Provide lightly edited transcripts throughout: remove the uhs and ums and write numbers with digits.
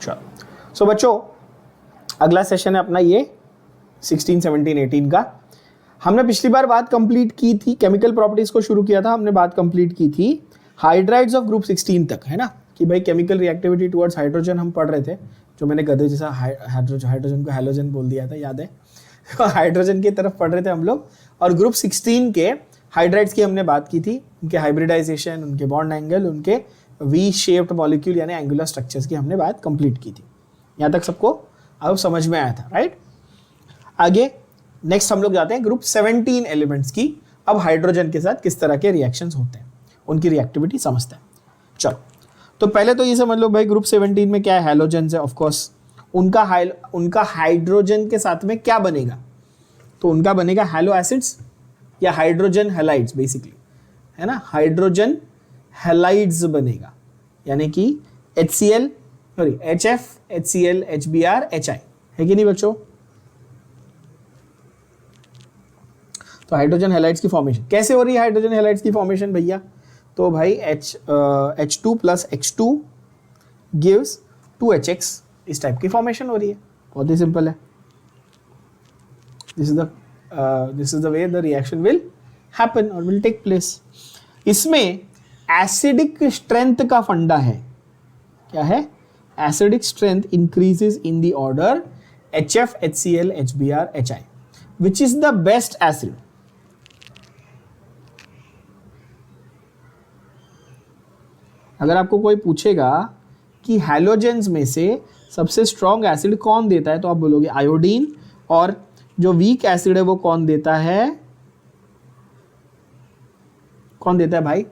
चलो सो बच्चों, अगला सेशन है अपना ये 16, 17, 18 का। हमने पिछली बार बात कंप्लीट की थी, केमिकल प्रॉपर्टीज को शुरू किया था, हमने बात कंप्लीट की थी हाइड्राइड्स ऑफ ग्रुप 16 तक, है ना, कि भाई केमिकल रिएक्टिविटी टुवर्ड्स हाइड्रोजन हम पढ़ रहे थे, जो मैंने गधे जैसा हाइड्रोजन को हैलोजन बोल दिया था, याद है? हाइड्रोजन की तरफ पढ़ रहे थे हम लोग, और ग्रुप 16 के हाइड्राइड्स की हमने बात की थी, उनके हाइब्रिडाइजेशन, उनके बॉन्ड एंगल, उनके वी शेप्ड मॉलिक्यूल यानी एंगुलर स्ट्रक्चर्स की हमने बात कंप्लीट की थी। यहाँ तक सबको अब समझ में आया था, राइट? आगे नेक्स्ट हम लोग जाते हैं ग्रुप 17 एलिमेंट्स की। अब हाइड्रोजन के साथ किस तरह के रिएक्शंस होते हैं, उनकी रिएक्टिविटी समझते हैं। चलो, तो पहले तो ये समझ लो भाई ग्रुप 17 में क्या है, हैलोजेंस है, ऑफ कोर्स। उनका हाइड्रोजन के साथ में क्या बनेगा, तो उनका बनेगा हैलो एसिड्स या हाइड्रोजन हैलाइड्स बेसिकली, है ना, हाइड्रोजन हैलाइड्स बनेगा, यानी कि HCl, sorry HF, HCl, HBr, HI, है कि नहीं बच्चों? तो हाइड्रोजन हैलाइड्स की फॉर्मेशन कैसे हो रही है? हाइड्रोजन हैलाइड्स की फॉर्मेशन भैया, तो भाई H2 plus H2 gives 2HX, इस टाइप की फॉर्मेशन हो रही है। बहुत ही सिंपल है। This is the way the reaction will happen और विल टेक प्लेस। इसमें एसिडिक स्ट्रेंथ का फंडा है। क्या है? Acidic strength increases in the order HF, HCl, HBr, HI, which is the best acid? अगर आपको कोई पूछेगा कि हैलोजेंस में से सबसे स्ट्रॉन्ग एसिड कौन देता है, तो आप बोलोगे आयोडीन, और जो वीक एसिड है वो कौन देता है? कौन देता है भाई?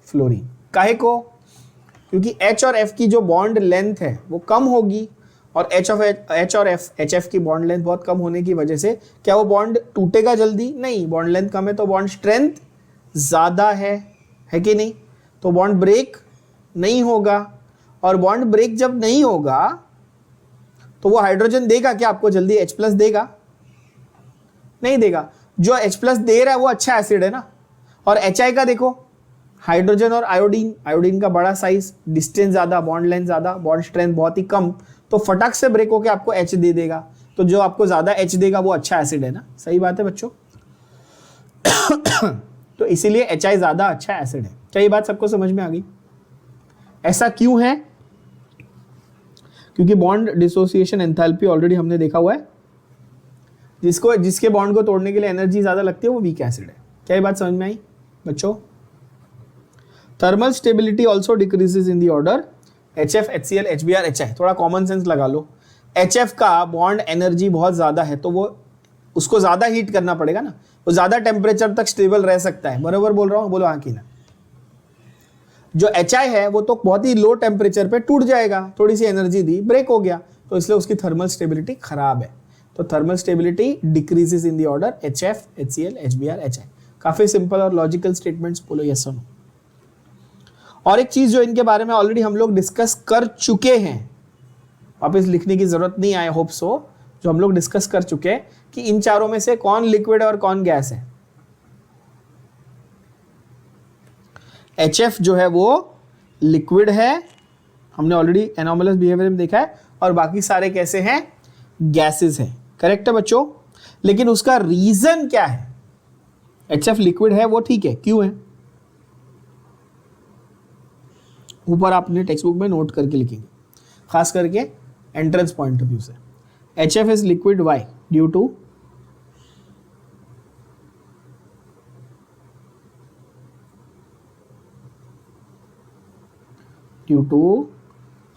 फ्लोरीन। काहे को? क्योंकि H और F की जो बॉन्ड लेंथ है वो कम होगी, और H और F, HF की बॉन्ड लेंथ बहुत कम होने की वजह से क्या वो बॉन्ड टूटेगा जल्दी? नहीं, बॉन्ड लेंथ कम है तो बॉन्ड स्ट्रेंथ ज़्यादा है कि नहीं? तो बॉन्ड ब्रेक नहीं होगा, और बॉन्ड ब्रेक जब नहीं होगा तो वो हाइड्रोजन देगा क्या आपको जल्दी? H+ देगा? नहीं देगा। जो H+ दे रहा है वो अच्छा एसिड है ना। और HI का देखो, हाइड्रोजन और आयोडीन का बड़ा साइज, डिस्टेंस ज़्यादा, बॉन्ड लेंथ ज़्यादा, बॉन्ड स्ट्रेंथ बहुत ही कम, तो फटाक से ब्रेक होकर आपको H दे देगा। तो जो आपको ज़्यादा H देगा वो अच्छा एसिड है ना। सही बात है बच्चों? तो इसीलिए HI ज़्यादा अच्छा एसिड है। क्या ये बात सबको समझ में आ गई? ऐसा क्यों है? क्योंकि बॉन्ड डिसोसिएशन एंथैल्पी ऑलरेडी हमने देखा हुआ है, जिसके बॉन्ड को तोड़ने के लिए एनर्जी ज़्यादा लगती है वो वीक एसिड है। क्या ये बात समझ में आई बच्चों? थर्मल स्टेबिलिटी ऑल्सो डिक्रीजेज इन दी order HF, HCl, HBr, HI। थोड़ा कॉमन सेंस लगा लो। HF का बॉन्ड एनर्जी बहुत ज़्यादा है, तो वो उसको ज़्यादा हीट करना पड़ेगा ना, वो ज़्यादा टेम्परेचर तक स्टेबल रह सकता है। बराबर बोल रहा हूँ? बोलो हाँ कि ना। जो HI है वो तो बहुत ही लो टेम्परेचर पे टूट जाएगा, थोड़ी सी एनर्जी दी, ब्रेक हो गया, तो इसलिए उसकी थर्मल स्टेबिलिटी खराब है। तो थर्मल स्टेबिलिटी डिक्रीजेज इन दी order HF, HCl, HBr, HI। काफ़ी सिंपल और लॉजिकल स्टेटमेंट्स, बोलो यस और नो। और एक चीज जो इनके बारे में ऑलरेडी हम लोग डिस्कस कर चुके हैं, वापस लिखने की जरूरत नहीं, आई होप सो, जो हम लोग डिस्कस कर चुके हैं कि इन चारों में से कौन लिक्विड और कौन गैस है। HF जो है वो लिक्विड है, हमने ऑलरेडी एनोमलस बिहेवियर में देखा है, और बाकी सारे कैसे हैं? गैसेस हैं। करेक्ट है बच्चों? लेकिन उसका रीजन क्या है? HF लिक्विड है वो ठीक है, क्यों है? ऊपर आपने टेक्स्ट बुक में नोट करके लिखेंगे, खास करके एंट्रेंस पॉइंट ऑफ व्यू से। HF is liquid, why? Due to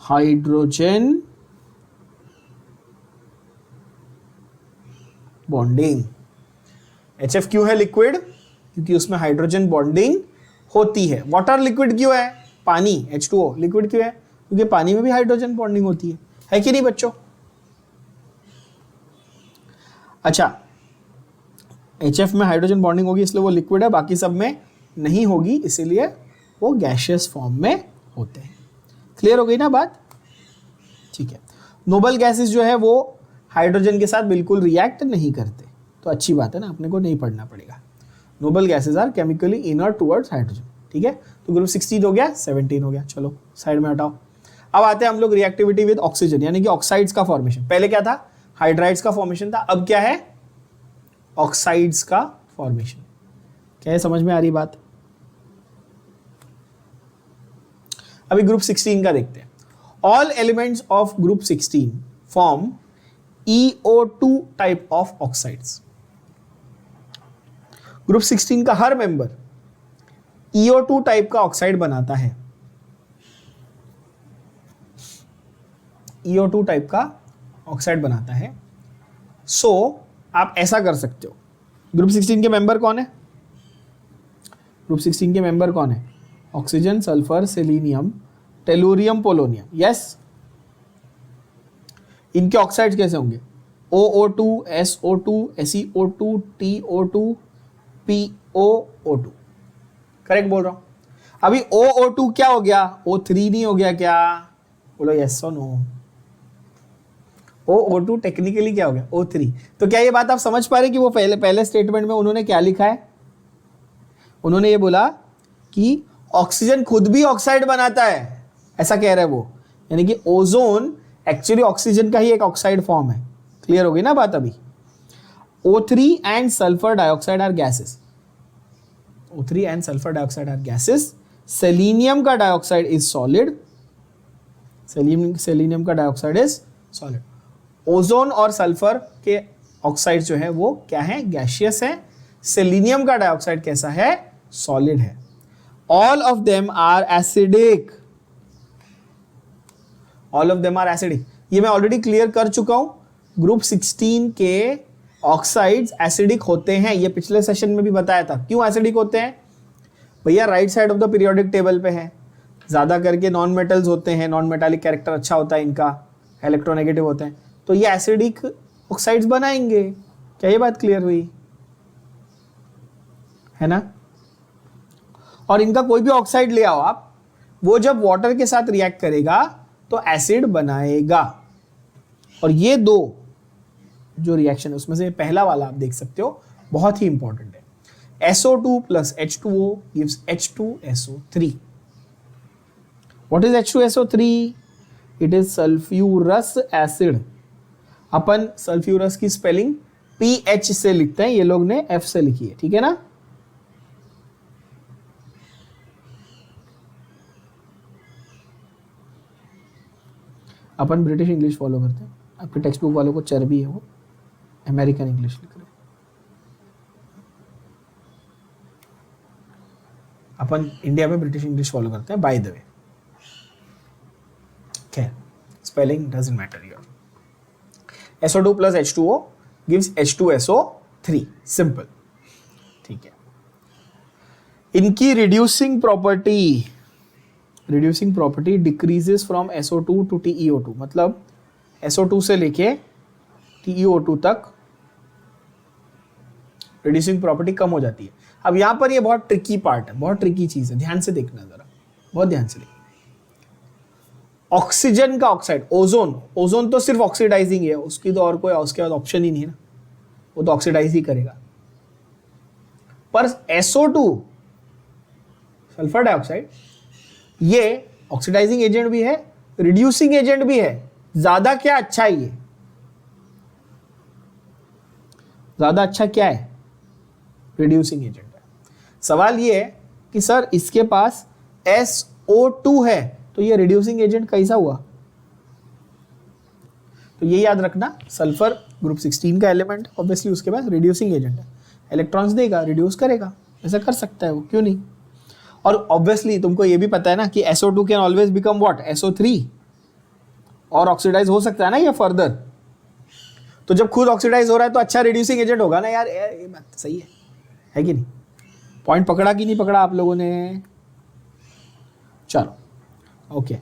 hydrogen bonding. HF क्यों है लिक्विड? क्योंकि उसमें हाइड्रोजन बॉन्डिंग होती है। वाटर लिक्विड क्यों है? पानी H2O लिक्विड क्यों है? क्योंकि पानी में भी हाइड्रोजन बॉन्डिंग होती है कि नहीं बच्चों? अच्छा, HF में हाइड्रोजन बॉन्डिंग होगी इसलिए वो लिक्विड है, बाकी सब में नहीं होगी, इसीलिए वो गैसियस फॉर्म में होते हैं। क्लियर हो गई ना बात? ठीक है। नोबल गैसेस जो है वो हाइड्रोजन के साथ बिल्कुल रिएक्ट नहीं करते, तो अच्छी बात है ना, अपने को नहीं पढ़ना पड़ेगा। Noble gases are chemically inert towards hydrogen. ठीक है, तो ग्रुप 16 हो गया, 17 हो गया, चलो साइड में हटाओ। अब आते हैं हम लोग रिएक्टिविटी विद ऑक्सीजन, यानी कि ऑक्साइड्स का फॉर्मेशन। पहले क्या था, हाइड्राइड्स का फॉर्मेशन था, अब क्या है, ऑक्साइड्स का फॉर्मेशन। क्या है, समझ में आ रही बात? अभी ग्रुप 16 का देखते हैं। All elements of group 16 form EO2 type of oxides. Group 16 का हर मेंबर EO2 टाइप का ऑक्साइड बनाता है। EO2 टाइप का ऑक्साइड बनाता है। सो आप ऐसा कर सकते हो, ग्रुप 16 के मेंबर कौन है? ग्रुप 16 के मेंबर कौन है? Oxygen, sulphur, selenium, tellurium, polonium. Yes, इनके ऑक्साइड्स कैसे होंगे? OO2, SO2, SeO2, TO2, POO2। Correct बोल रहा हूं? अभी OO2 क्या हो गया? O3 नहीं हो गया क्या? बोलो यस और नो। OO2 टेक्निकली क्या हो गया? O3। तो क्या ये बात आप समझ पा रहे कि वो पहले स्टेटमेंट में उन्होंने क्या लिखा है? उन्होंने ये बोला कि ऑक्सीजन खुद भी ऑक्साइड बनाता है, ऐसा कह रहे हैं वो। यानी कि ओजोन एक्चुअली ऑक्सीजन का ही एक ऑक्साइड फॉर्म है। क्लियर हो गई ना बात? अभी O3 and sulphur dioxide are gases. O3 and sulphur dioxide are gases. Selenium का डाइऑक्साइड इज सॉलिड। सेलेनियम का डाइऑक्साइड इज सॉलिड। ओजोन और सल्फर के ऑक्साइड जो है वो क्या है? गैशियस है। सेलेनियम का डाइऑक्साइड कैसा है? सॉलिड है। All of them are acidic. All of them are acidic, ये मैं ऑलरेडी क्लियर कर चुका हूं। ग्रुप 16 के ऑक्साइड्स एसिडिक होते हैं, ये पिछले सेशन में भी बताया था। क्यों एसिडिक होते हैं? भैया right side of the periodic table पे है, ज्यादा करके नॉन मेटल्स होते हैं, नॉन मेटालिक कैरेक्टर अच्छा होता है इनका, इलेक्ट्रोनेगेटिव होते हैं, तो ये एसिडिक ऑक्साइड्स बनाएंगे। क्या ये बात क्लियर हुई है ना? और इनका कोई भी ऑक्साइड ले आओ आप, वो जब वाटर के साथ रिएक्ट करेगा तो एसिड बनाएगा। और ये दो जो रिएक्शन है उसमें से पहला वाला आप देख सकते हो, बहुत ही इंपॉर्टेंट है। SO2 plus H2O gives H2SO3। What is H2SO3? It is sulfurous acid। Upon sulphurous की स्पेलिंग PH से लिखते हैं, ये लोग ने F से लिखी है, ठीक है ना? अपन ब्रिटिश इंग्लिश फॉलो करते हैं। आपके टेक्स्ट बुक वालों को चर्बी है, वो अमेरिकन इंग्लिश लिख रहे हैं। अपन इंडिया में ब्रिटिश इंग्लिश फॉलो करते हैं, बाय द वे। खैर, spelling doesn't matter here. SO2 plus H2O gives H2SO3। Simple, ठीक है। इनकी reducing property decreases from SO2 to TeO2। मतलब SO2 से लेके TeO2 तक रिड्यूसिंग प्रॉपर्टी कम हो जाती है। अब यहां पर ये बहुत ट्रिकी पार्ट है, बहुत ट्रिकी चीज है, ध्यान से देखना जरा, बहुत ध्यान से देखना। ऑक्सीजन का ऑक्साइड, ओजोन तो सिर्फ ऑक्सीडाइजिंग है, उसकी तो और कोई उसके बाद ऑप्शन ही नहीं है ना, वो तो ऑक्सीडाइज ही करेगा। पर SO2 सल्फर डाइऑक्साइड, ये ऑक्सीडाइजिंग एजेंट भी है, रिड्यूसिंग एजेंट भी है। ज्यादा क्या अच्छा है? ये ज्यादा अच्छा क्या है? रिड्यूसिंग एजेंट है। सवाल ये है कि सर इसके पास SO2 है, तो ये रिड्यूसिंग एजेंट कैसा हुआ? तो ये याद रखना, सल्फर ग्रुप 16 का एलिमेंट, ऑब्वियसली उसके पास रिड्यूसिंग एजेंट है, इलेक्ट्रॉन्स देगा, रिड्यूस करेगा, ऐसा कर सकता है वो, क्यों नहीं? और ऑब्वियसली तुमको ये भी पता है ना कि SO2 can always become what? SO3, और ऑक्सीडाइज हो सकता है ना ये फर्दर। तो जब खुद ऑक्सीडाइज हो रहा है तो अच्छा रिड्यूसिंग एजेंट होगा ना यार, ये बात सही है कि नहीं? पॉइंट पकड़ा कि नहीं पकड़ा आप लोगों ने? चलो ओके।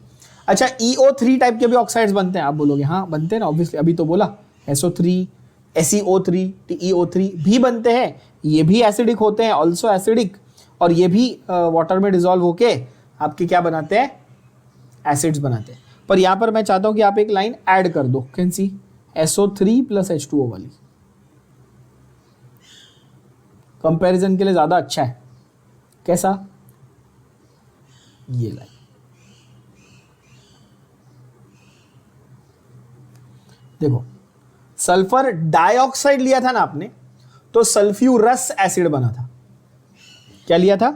अच्छा, EO3 टाइप के भी ऑक्साइड्स बनते हैं? आप बोलोगे हाँ बनते हैं ना, ऑब्वियसली, अभी तो बोला SO3, SeO3, TeO3 भी बनते हैं, ये भी एसिडिक होते हैं, ऑल्सो एसिडिक, और ये भी वाटर में डिजोल्व होके आपके क्या बनाते हैं? एसिड्स बनाते हैं। पर यहां पर मैं चाहता हूं कि आप एक लाइन ऐड कर दो, can see SO3 plus H2O वाली, कंपैरिजन के लिए ज्यादा अच्छा है। कैसा? ये लाइन देखो सल्फर डाइऑक्साइड लिया था ना आपने, तो सल्फ्यूरस एसिड बना था। क्या लिया था?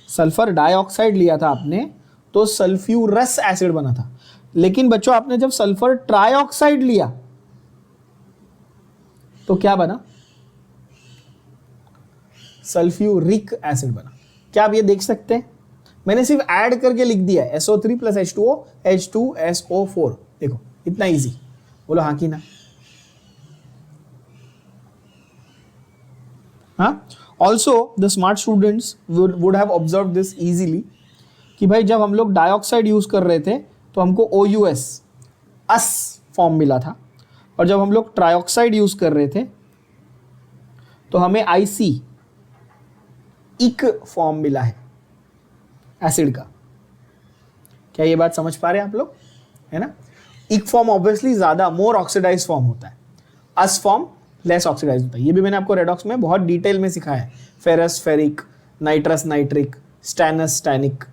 सल्फर डाइऑक्साइड लिया था आपने, तो सल्फ्यूरस एसिड बना था। लेकिन बच्चों आपने जब सल्फर ट्राइऑक्साइड लिया तो क्या बना? सल्फ्यूरिक एसिड बना। क्या आप ये देख सकते हैं? मैंने सिर्फ ऐड करके लिख दिया है SO3 प्लस H2O H2SO4। देखो इतना इजी। बोलो हाँ कि ना? हाँ। Also the smart students would have observe this easily कि भाई जब हम लोग डाइऑक्साइड यूज कर रहे थे तो हमको OUS अस फॉर्म मिला था, और जब हम लोग ट्राइऑक्साइड यूज कर रहे थे तो हमें IC इक फॉर्म मिला है एसिड का। क्या ये बात समझ पा रहे हैं आप लोग? है ना? इक फॉर्म ऑब्वियसली ज्यादा मोर ऑक्सीडाइज फॉर्म होता है, अस फॉर्म लेस ऑक्सीडाइज होता है। ये भी मैंने आपको रेडॉक्स में बहुत डिटेल में सिखाया है। Ferrous ferric, nitrous nitric, stannous stannic,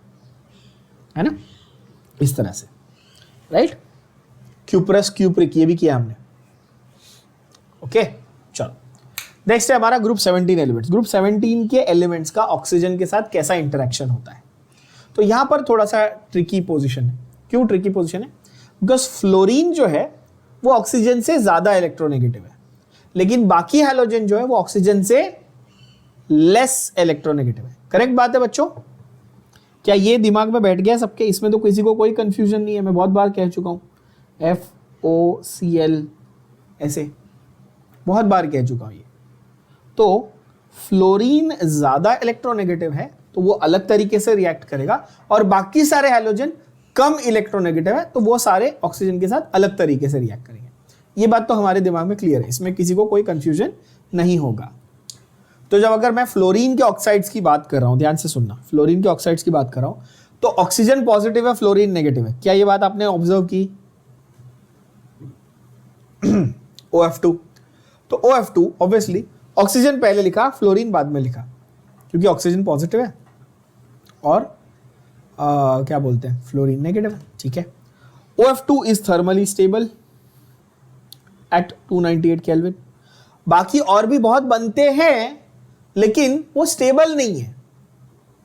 है ना? इस तरह से, राइट? क्यूप्रस क्यूप्रिक, ये भी किया हमने। ओके चलो नेक्स्ट है हमारा ग्रुप 17 एलिमेंट्स। ग्रुप 17 के एलिमेंट्स का ऑक्सीजन के साथ कैसा इंटरेक्शन होता है? तो यहां पर थोड़ा सा ट्रिकी पोजीशन है। क्यों ट्रिकी पोजीशन है? बिकॉज फ्लोरीन जो है वो ऑक्सीजन से ज्यादा इलेक्ट्रोनेगेटिव है, लेकिन बाकी हैलोजन जो है वो ऑक्सीजन से लेस इलेक्ट्रोनेगेटिव है। करेक्ट बात है बच्चों? क्या ये दिमाग में बैठ गया सबके? इसमें तो किसी को कोई कंफ्यूजन नहीं है। मैं बहुत बार कह चुका हूं FOCl ऐसे बहुत बार कह चुका हूं ये। तो फ्लोरीन ज्यादा इलेक्ट्रोनेगेटिव है तो वो अलग तरीके से रिएक्ट करेगा, और बाकी सारे हैलोजन कम इलेक्ट्रोनेगेटिव है तो वो सारे ऑक्सीजन के साथ अलग तरीके से रिएक्ट करेंगे। ये बात तो हमारे दिमाग में क्लियर है, इसमें किसी को कोई कंफ्यूजन नहीं होगा। तो जब अगर मैं फ्लोरीन के ऑक्साइड्स की बात कर रहा हूं, ध्यान से सुनना, फ्लोरीन के ऑक्साइड्स की बात कर रहा हूं तो ऑक्सीजन पॉजिटिव है, फ्लोरीन नेगेटिव है। क्या ये बात आपने ऑब्जर्व की? OF2, तो OF2 ऑब्वियसली ऑक्सीजन पहले लिखा, फ्लोरीन बाद में लिखा, क्योंकि ऑक्सीजन पॉजिटिव है और क्या बोलते हैं, फ्लोरीन नेगेटिव है। ठीक है। OF2 is thermally stable at 298 kelvin. बाकी और भी बहुत बनते हैं लेकिन वो स्टेबल नहीं है।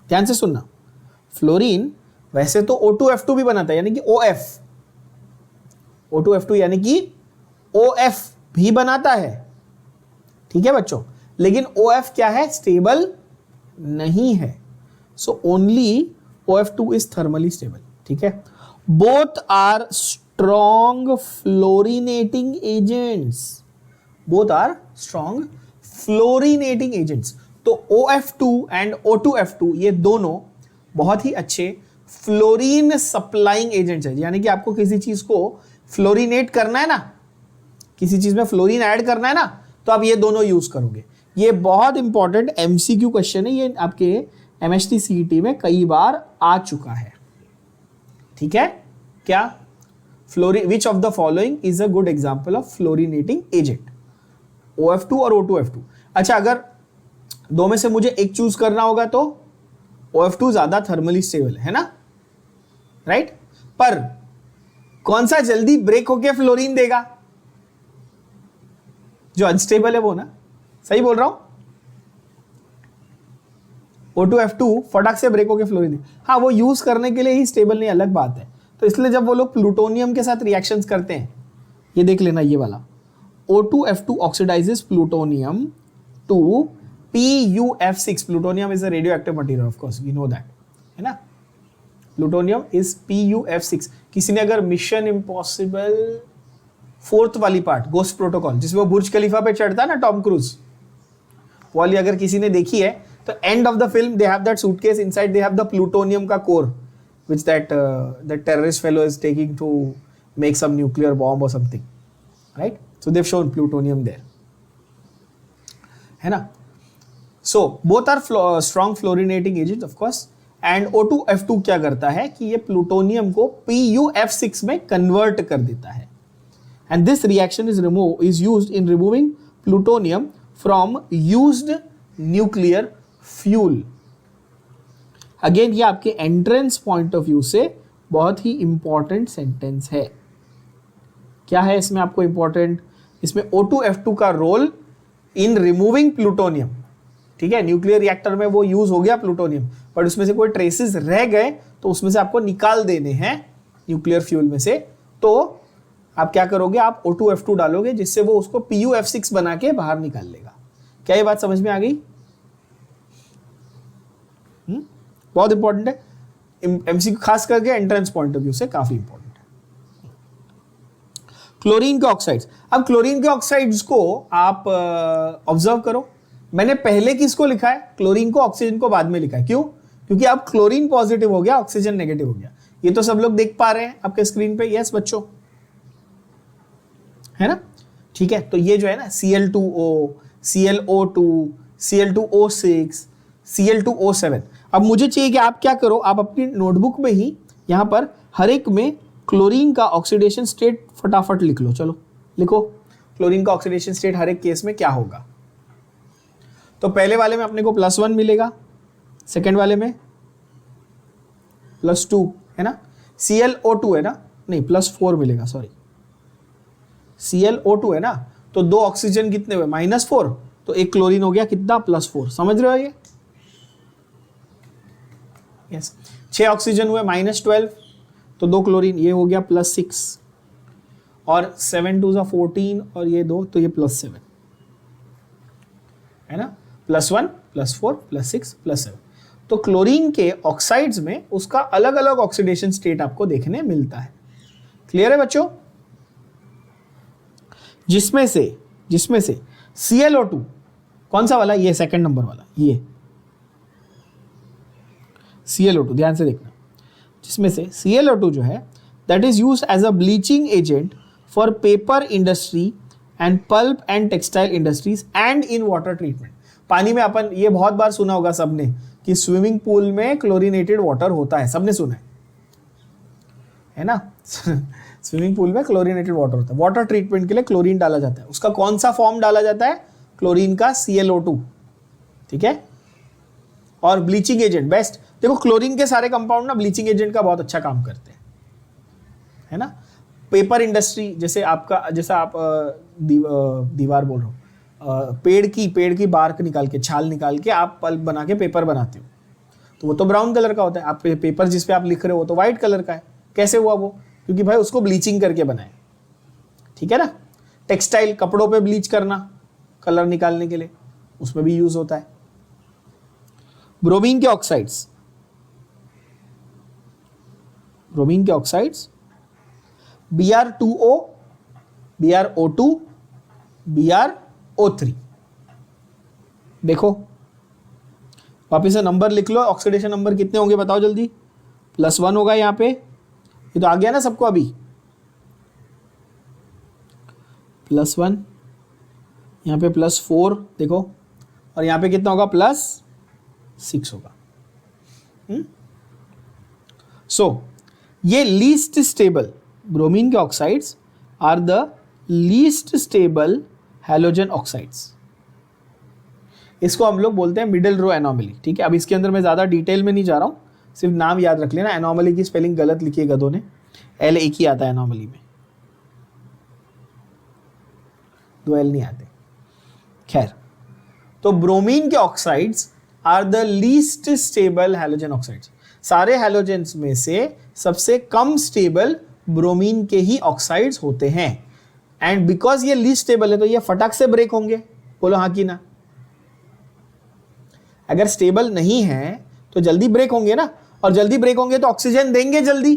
ध्यान से सुनना, फ्लोरीन वैसे तो O2F2 भी बनाता है, यानी कि OF, O2F2 यानी कि OF भी बनाता है। ठीक है बच्चों, लेकिन OF क्या है? स्टेबल नहीं है। So only OF2 is thermally stable. ठीक है। Both are strong fluorinating agents, both are strong fluorinating agents. तो OF2 एंड O2F2 ये दोनों बहुत ही अच्छे फ्लोरीन सप्लाइंग एजेंट्स है। यानी कि आपको किसी चीज को फ्लोरिनेट करना है ना, किसी चीज में फ्लोरीन ऐड करना है ना, तो आप ये दोनों यूज करोगे। ये बहुत इंपॉर्टेंट MCQ क्वेश्चन है, ये आपके MHT CET में कई बार आ चुका है। ठीक है। क्या? फ्लोरी which of the following is a good example of fluorinating agent? OF2 और O2F2। अच्छा, अगर दो में से मुझे एक चूज करना होगा तो OF2 ज्यादा थर्मली स्टेबल है ना, राइट? पर कौन सा जल्दी ब्रेक होके फ्लोरीन देगा? जो अनस्टेबल है वो ना। सही बोल रहा हूं? O2F2 फटाक से ब्रेक होके फ्लोरीन दे। हाँ, वो यूज करने के लिए ही स्टेबल नहीं, अलग बात है। तो इसलिए जब वो लोग प्लूटोनियम के साथ रिएक्शंस करते हैं, ये देख लेना, ये वाला O2F2 oxidises plutonium to PuF6। Plutonium is a radioactive material, of course we know that, है ना? Plutonium is PuF6। किसी ने अगर मिशन इम्पॉसिबल 4th वाली पार्ट, गोस्ट प्रोटोकॉल, जिसमें वो बुर्ज खलीफा पे चढ़ता है ना टॉम क्रूज, वो वाली अगर किसी ने देखी है तो end of the film they have that suitcase, inside they have the plutonium का core which that terrorist fellow is taking to make some nuclear bomb और something, right? So they have shown plutonium there, है ना? So both are strong fluorinating agent of course. And O2F2 क्या करता है कि ये plutonium को PuF6 में कन्वर्ट कर देता है। And this reaction is used in removing plutonium from used nuclear fuel. Again, ये आपके एंट्रेंस पॉइंट ऑफ व्यू से बहुत ही इंपॉर्टेंट सेंटेंस है क्या है इसमें आपको इंपॉर्टेंट, इसमें O2F2 का रोल इन रिमूविंग प्लूटोनियम, ठीक है। न्यूक्लियर रिएक्टर में वो यूज हो गया प्लूटोनियम, पर उसमें से कोई ट्रेसेस रह गए तो उसमें से आपको निकाल देने हैं न्यूक्लियर फ्यूल में से। तो आप क्या करोगे, आप O2F2 डालोगे जिससे वो उसको PuF6 बना के बाहर निकाल लेगा। क्या ये बात समझ में आ गई? बहुत इंपॉर्टेंट है, एमसीक्यू खास करके एंट्रेंस पॉइंट ऑफ व्यू से काफी इंपॉर्टेंट है। क्लोरीन के ऑक्साइड्स, अब क्लोरीन के ऑक्साइड्स को आप ऑब्जर्व करो, मैंने पहले किसको लिखा है, क्लोरीन को, ऑक्सीजन को बाद में लिखा है। क्यों? क्योंकि अब क्लोरीन पॉजिटिव हो गया, ऑक्सीजन नेगेटिव हो गया। ये तो सब लोग देख पा रहे हैं आपके स्क्रीन पे, यस बच्चों, है ना? ठीक है, तो ये जो है ना Cl2O, ClO2, Cl2O6, Cl2O7। अब मुझे चाहिए कि आप क्या करो, आप अपनी नोटबुक में ही यहां पर हर एक में क्लोरीन का ऑक्सीडेशन स्टेट फटाफट लिख लो। चलो लिखो, क्लोरीन का ऑक्सीडेशन स्टेट हर एक केस में क्या होगा। तो पहले वाले में अपने को +1 मिलेगा, सेकेंड वाले में +2 है ना, ClO2 है ना, नहीं +4 मिलेगा, सॉरी ClO2 है ना, तो 2 ऑक्सीजन कितने हुए, -4, तो एक क्लोरीन हो गया कितना, +4। समझ रहे हो ये? यस। 6 ऑक्सीजन हुए -12, तो 2 क्लोरीन, ये हो गया +6, और 7 2 14 और ये 2, तो ये +7 है ना, +1 +4 +6 +7। तो क्लोरीन के ऑक्साइड्स में उसका अलग अलग ऑक्सीडेशन स्टेट आपको देखने मिलता है। क्लियर है बच्चों? जिसमें से ClO2 कौन सा वाला, ये सेकंड नंबर वाला, ये ClO2 ध्यान से देखना, जिसमें से ClO2 जो है that is used as a bleaching agent for paper industry and pulp and textile industries and in water treatment. पानी में अपन ये बहुत बार सुना होगा सबने कि स्विमिंग पूल में क्लोरीनेटेड वाटर होता है, सबने सुना है ना? स्विमिंग पूल में क्लोरीनेटेड वाटर होता है, वाटर ट्रीटमेंट के लिए क्लोरीन डाला जाता है। उसका कौन सा फॉर्म डाला जाता है, क्लोरीन का ClO2, ठीक है। और ब्लीचिंग एजेंट बेस्ट, देखो क्लोरीन के सारे कंपाउंड ना ब्लीचिंग एजेंट का बहुत अच्छा काम करते हैं, है ना। पेपर इंडस्ट्री, जैसे आपका, जैसा आप दीवार बोल रहा हूँ, पेड़ की बार्क निकाल के, छाल निकाल के आप पल्प बना के पेपर बनाते हो, तो वो तो ब्राउन कलर का होता है। आप पेपर जिस पे आप लिख रहे हो तो व्हाइट कलर का है। कैसे हुआ वो? क्योंकि भाई उसको ब्लीचिंग करके बनाए, ठीक है ना। टेक्सटाइल, कपड़ों पे ब्लीच करना कलर निकालने के लिए, उसमें भी यूज होता है। ब्रोमीन के ऑक्साइड्स, Br2O, BrO2, BrO3। देखो वापिस से नंबर लिख लो, ऑक्सीडेशन नंबर कितने होंगे बताओ जल्दी। +1 होगा यहाँ पे, ये तो आ गया ना सबको अभी, +1, यहाँ पे +4 देखो, और यहाँ पे कितना होगा, +6 होगा। सो ये लीस्ट स्टेबल, ब्रोमीन के oxides are the least stable halogen oxides. इसको हम लोग बोलते हैं मिडिल रो एनोमली, ठीक है। अब इसके अंदर मैं ज़्यादा डिटेल में नहीं जा रहा हूँ, सिर्फ नाम याद रख लेना। एनोमली की स्पेलिंग गलत लिखी है गधों ने, L एक ही आता है एनोमली में, 2 L नहीं आते। खैर, तो ब्रोमीन के oxides are the least stable halogen oxides. सारे हैलोजेंस में से सबसे कम स्टेबल ब्रोमीन के ही ऑक्साइड्स होते हैं। एंड बिकॉज ये लीस्ट स्टेबल है तो ये फटाक से ब्रेक होंगे, बोलो हाँ कि ना। अगर स्टेबल नहीं है तो जल्दी ब्रेक होंगे ना, और जल्दी ब्रेक होंगे तो ऑक्सीजन देंगे जल्दी,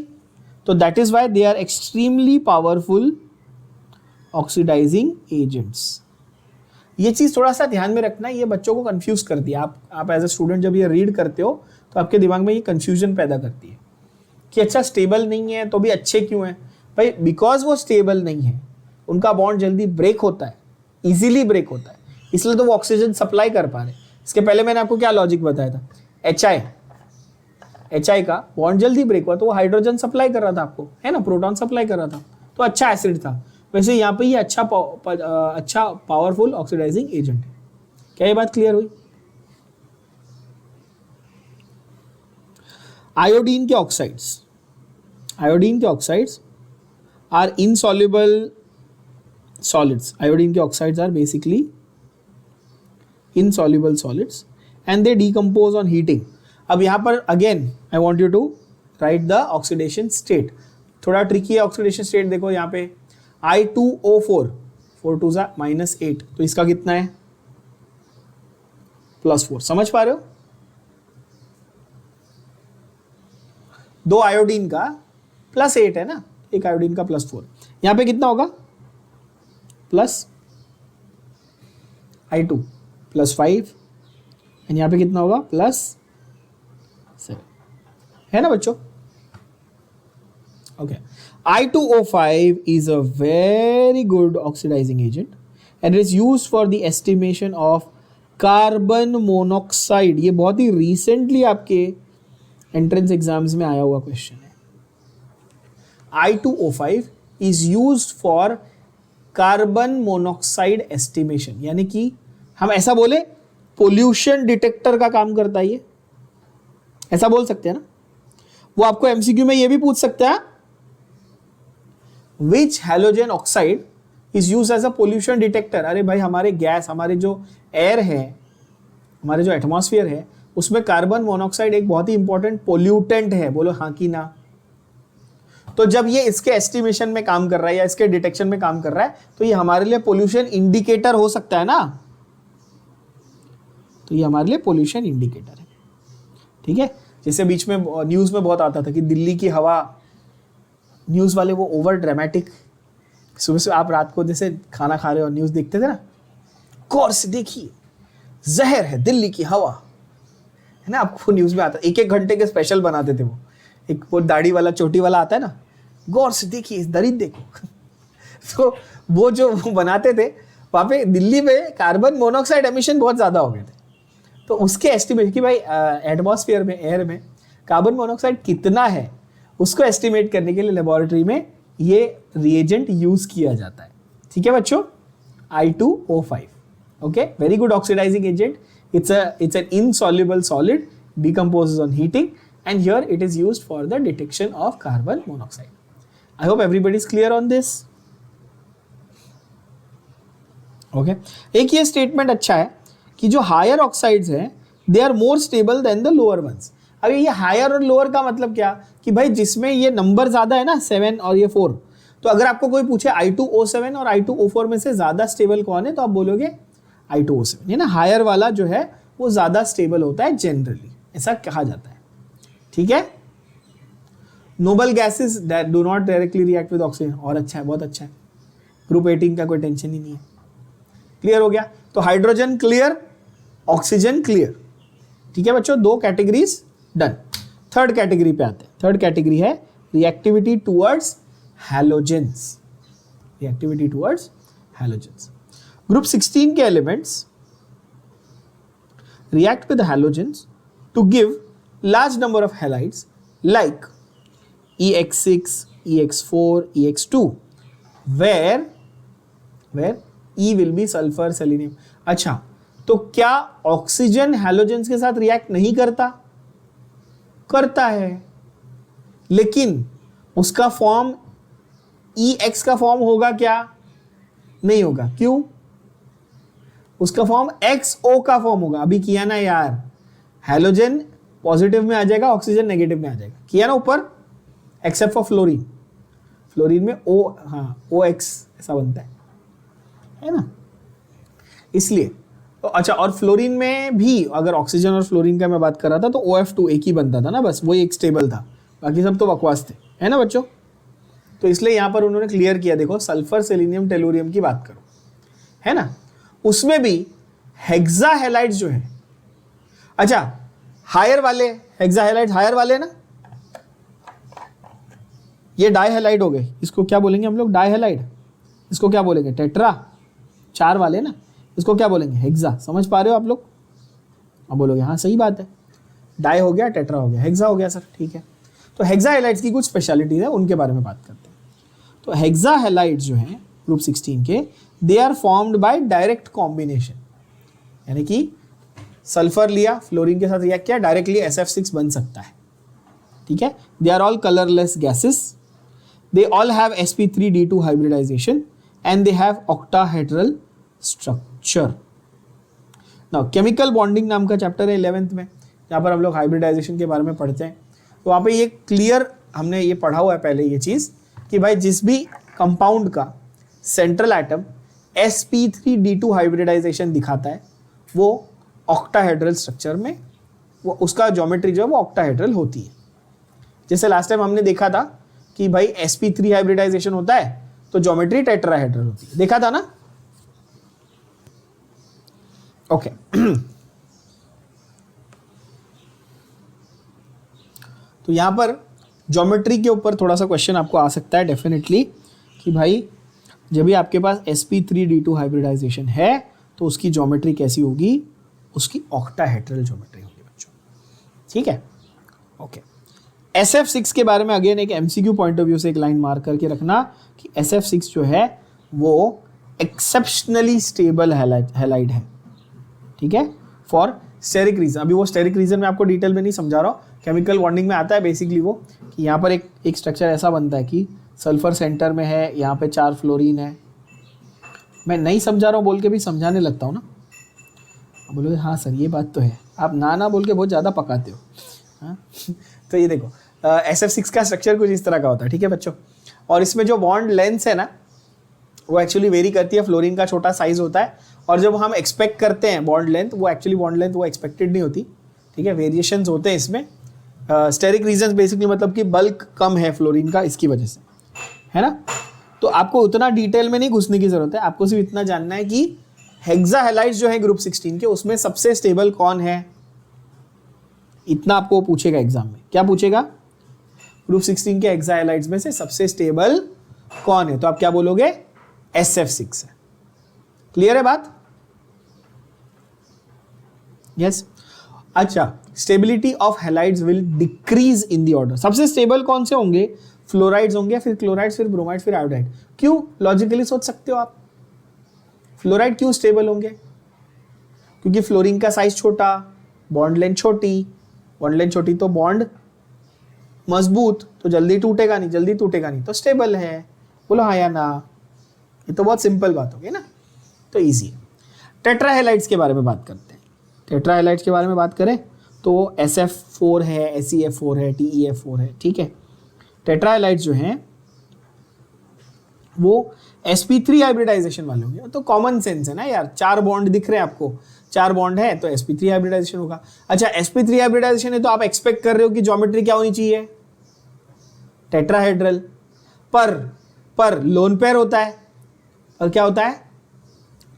तो that is why they are extremely powerful oxidising agents. ये चीज थोड़ा सा ध्यान में रखना, ये बच्चों को कंफ्यूज करती है। आप एज ए स्टूडेंट जब ये रीड करते हो तो आपके दिमाग में ये कंफ्यूजन पैदा करती है कि अच्छा स्टेबल नहीं है तो भी अच्छे क्यों हैं भाई। बिकॉज वो स्टेबल नहीं है, उनका बॉन्ड जल्दी ब्रेक होता है, इजीली ब्रेक होता है, इसलिए तो वो ऑक्सीजन सप्लाई कर पा रहे। इसके पहले मैंने आपको क्या लॉजिक बताया था, HI का बॉन्ड जल्दी ब्रेक हुआ तो वो हाइड्रोजन सप्लाई कर रहा था आपको, है ना, प्रोटॉन सप्लाई कर रहा था, तो अच्छा एसिड था। वैसे यहाँ पे ये अच्छा पावरफुल ऑक्सीडाइजिंग एजेंट है। क्या ये बात क्लियर हुई? आयोडीन के oxides are insoluble solids. Iodine के oxides are basically insoluble solids and they decompose on heating. अब यहाँ पर again I want you to write the oxidation state. थोड़ा tricky है oxidation state. देखो यहाँ पे I2O4, 4 2 -8, तो इसका कितना है +4. समझ पा रहे हो? दो आयोडीन का +8 है ना, एक आयोडीन का +4. यहाँ पे कितना होगा I2 +5 एंड यहाँ पे कितना होगा +7 है ना बच्चों? Okay. I2O5 is a very good oxidizing agent and it is used for the estimation of carbon monoxide. ये बहुत ही रिसेंटली आपके एंट्रेंस एग्जाम्स में आया हुआ क्वेश्चन है. I2O5 is used for carbon monoxide estimation, यानी कि हम ऐसा बोले पोल्यूशन डिटेक्टर का काम करता है ये, ऐसा बोल सकते हैं ना. वो आपको एमसीक्यू में ये भी पूछ सकता है, which halogen oxide is use as a pollution detector. अरे भाई हमारे गैस, हमारे जो एयर है, हमारे जो एटमॉस्फेयर है, उसमें कार्बन मोनोऑक्साइड एक बहुत ही इंपॉर्टेंट पोल्यूटेंट है. बोलो हाँ कि ना. तो जब ये इसके एस्टिमेशन में काम कर रहा है या इसके डिटेक्शन में काम कर रहा है, तो ये हमारे लिए पोल्यूशन इंडिकेटर हो सकता है ना. तो ये हमारे लिए पोल्यूशन इंडिकेटर है. ठीक है. जैसे बीच में न्यूज में बहुत आता था कि दिल्ली की हवा, न्यूज वाले वो ओवर ड्रामेटिक, सुबह से आप रात को जैसे खाना खा रहे हो और न्यूज देखते थे ना, गौर से देखिए जहर है दिल्ली की हवा, है ना. आपको न्यूज में आता, 1-1 घंटे के स्पेशल बनाते थे वो. एक वो दाढ़ी वाला चोटी वाला आता है ना, गौर से देखिए इस दरिद्र देखो. तो वो जो वो बनाते थे वहाँ पे दिल्ली में कार्बन मोनोऑक्साइड एमिशन बहुत ज़्यादा हो गए थे. तो उसके एस्टिमेट कि भाई एटमॉस्फेयर में, एयर में कार्बन मोनोऑक्साइड कितना है, उसको एस्टिमेट करने के लिए लेबोरेटरी में ये रिएजेंट यूज किया जाता है. ठीक है बच्चों. I2O5, okay, very good oxidising agent. It's an insoluble solid, decomposes on heating, and here it is used for the detection of carbon monoxide. I hope everybody is clear on this. Okay. एक ये statement अच्छा है कि जो higher oxides हैं they are more stable than the lower ones. अब ये higher और लोअर का मतलब क्या कि भाई जिसमें ये नंबर ज्यादा है ना 7 और ये 4, तो अगर आपको कोई पूछे I2O7 और I2O4 में से ज्यादा स्टेबल कौन है, तो आप बोलोगे I2O7. ये ना हायर वाला जो है वो ज्यादा स्टेबल होता है जनरली, ऐसा कहा जाता है. ठीक है. Noble gases that do not directly react with oxygen, और अच्छा है, बहुत अच्छा है. ग्रुप 18 का कोई टेंशन ही नहीं है. क्लियर हो गया. तो हाइड्रोजन क्लियर, ऑक्सीजन क्लियर. ठीक है बच्चों, 2 कैटेगरीज डन. थर्ड कैटेगरी पे आते हैं. थर्ड कैटेगरी है reactivity towards halogens. Reactivity towards halogens. Group 16 के elements react with halogens to give large number of halides like EX6, EX4, EX2 where E will be sulfur, selenium. अच्छा, तो क्या oxygen halogens के साथ react नहीं करता? करता है, लेकिन उसका फॉर्म EX का फॉर्म होगा क्या? नहीं होगा. क्यों? उसका फॉर्म XO का फॉर्म होगा. अभी किया ना यार, हैलोजन पॉजिटिव में आ जाएगा, ऑक्सीजन नेगेटिव में आ जाएगा. किया ना ऊपर, एक्सेप्ट फॉर फ्लोरीन. फ्लोरीन में O, हाँ OX ऐसा बनता है ना, इसलिए. तो अच्छा, और फ्लोरीन में भी अगर ऑक्सीजन और फ्लोरीन का मैं बात कर रहा था तो OF2 एक ही बनता था ना, बस वही एक स्टेबल था, बाकी सब तो बकवास थे, है ना बच्चों. तो इसलिए यहां पर उन्होंने क्लियर किया, देखो सल्फर, सेलेनियम, टेलुरियम की बात करो, है ना, उसमें भी हेक्सा हैलाइड्स जो है. अच्छा, हायर वाले हेक्सा हैलाइड्स हायर वाले ना, ये डाई हैलाइड हो गए. इसको क्या बोलेंगे हम लोग? Dihalide. इसको क्या बोलेंगे? टेट्रा. 4 वाले ना, इसको क्या बोलेंगे? हेक्सा. समझ पा रहे हो आप लोग? अब बोलोगे हाँ सही बात है, डाई हो गया, टेट्रा हो गया, हेक्सा हो गया सर. ठीक है. तो हेक्सा हैलाइड्स की कुछ स्पेशलिटीज है, उनके बारे में बात करते हैं. तो हेक्सा हैलाइड्स जो हैं ग्रुप 16 के, they are formed by direct combination, यानी कि सल्फर लिया, फ्लोरीन के साथ रिएक्ट किया, डायरेक्टली SF6 बन सकता है. ठीक है. They are all colourless gases. They all have sp3d2 hybridisation and they have octahedral structure. Now chemical bonding नाम का चैप्टर है 11th में, जहाँ पर हम लोग हाइब्रिडाइजेशन के बारे में पढ़ते हैं. तो वहाँ पे ये क्लियर हमने ये पढ़ा हुआ है पहले ये चीज़ कि भाई जिस भी कंपाउंड का सेंट्रल एटम sp3d2 हाइब्रिडाइजेशन दिखाता है वो ऑक्टाहेड्रल स्ट्रक्चर में, वो उसका ज्योमेट्री जो है वो ऑक्टाहेड्रल होती है. जैसे लास्ट टाइम हमने देखा था कि भाई sp3 हाइब्रिडाइजेशन होता है तो ज्योमेट्री टेट्राहेड्रल होती है, देखा था ना. ओके तो यहां पर ज्योमेट्री के ऊपर थोड़ा सा क्वेश्चन आपको आ सकता है डेफिनेटली कि भाई जब भी आपके पास sp3d2 हाइब्रिडाइजेशन है तो उसकी ज्योमेट्री कैसी होगी, उसकी ऑक्टाहेड्रल ज्योमेट्री होगी बच्चों. ठीक है. ओके SF6 के बारे में अगेन एक MCQ पॉइंट ऑफ व्यू से एक लाइन मार्क करके रखना कि SF6 जो है वो एक्सेप्शनली स्टेबल हैलाइड है. ठीक है, फॉर स्टेरिक रीजन. अभी वो स्टेरिक रीजन में आपको डिटेल में नहीं समझा रहा हूँ, केमिकल बॉन्डिंग में आता है बेसिकली वो कि यहाँ पर एक स्ट्रक्चर ऐसा बनता है कि सल्फर सेंटर में है, यहाँ पे 4 फ्लोरीन है. मैं नहीं समझा रहा हूँ बोल के भी समझाने लगता हूँ ना, बोलोगे हाँ सर ये बात तो है, आप ना बोल के बहुत ज़्यादा पकाते हो. हाँ तो ये देखो SF6 का स्ट्रक्चर कुछ इस तरह का होता है. ठीक है बच्चों, और इसमें जो बॉन्ड लेंथ है ना वो एक्चुअली वेरी करती है. फ्लोरीन का छोटा साइज होता है और जब हम एक्सपेक्ट करते हैं बॉन्ड लेंथ, वो एक्चुअली बॉन्ड लेंथ वो एक्सपेक्टेड नहीं होती. ठीक है, वेरिएशंस होते हैं इसमें. स्टेरिक रीजन बेसिकली मतलब कि बल्क कम है फ्लोरीन का, इसकी वजह से, है ना. तो आपको उतना डिटेल में नहीं घुसने की जरूरत है, आपको सिर्फ इतना जानना है कि हेक्साहैलाइड्स जो है ग्रुप 16 के उसमें सबसे स्टेबल कौन है, इतना आपको पूछेगा एग्जाम में. क्या पूछेगा, ग्रुप 16 के हेक्साहैलाइड्स में से सबसे स्टेबल कौन है, तो आप क्या बोलोगे, SF6 है. क्लियर है बात. यस. अच्छा, stability of halides will decrease in the order. सबसे स्टेबल कौन से होंगे, फ्लोराइड्स होंगे, फिर क्लोराइड्स, फिर ब्रोमाइड्स, फिर आयोडाइड. क्यों, लॉजिकली सोच सकते हो आप, फ्लोराइड क्यों स्टेबल होंगे, क्योंकि फ्लोरीन का साइज छोटा, बॉन्ड लेंथ छोटी, बॉन्ड लेंथ छोटी तो बॉन्ड मजबूत, तो जल्दी टूटेगा नहीं, तो स्टेबल है. बोलो हाँ या ना, ये तो बहुत सिंपल बात होगी ना, तो इजी है. टेट्राहेलाइड्स के बारे में बात करते हैं. टेट्राहेलाइड्स के बारे में बात करें तो SF4 है, SEF4 है, TEF4 है. ठीक है, टेट्राहेलाइड्स जो हैं वो sp3 हाइब्रिडाइजेशन वाले होंगे. तो कॉमन सेंस है ना यार, 4 बॉन्ड दिख रहे हैं आपको, 4 बॉन्ड है तो sp3 हाइब्रिडाइजेशन होगा. अच्छा, sp3 हाइब्रिडाइजेशन है तो आप एक्सपेक्ट कर रहे हो कि ज्योमेट्री क्या होनी चाहिए, टेट्राहेड्रल. पर लोन पेयर होता है, और क्या होता है,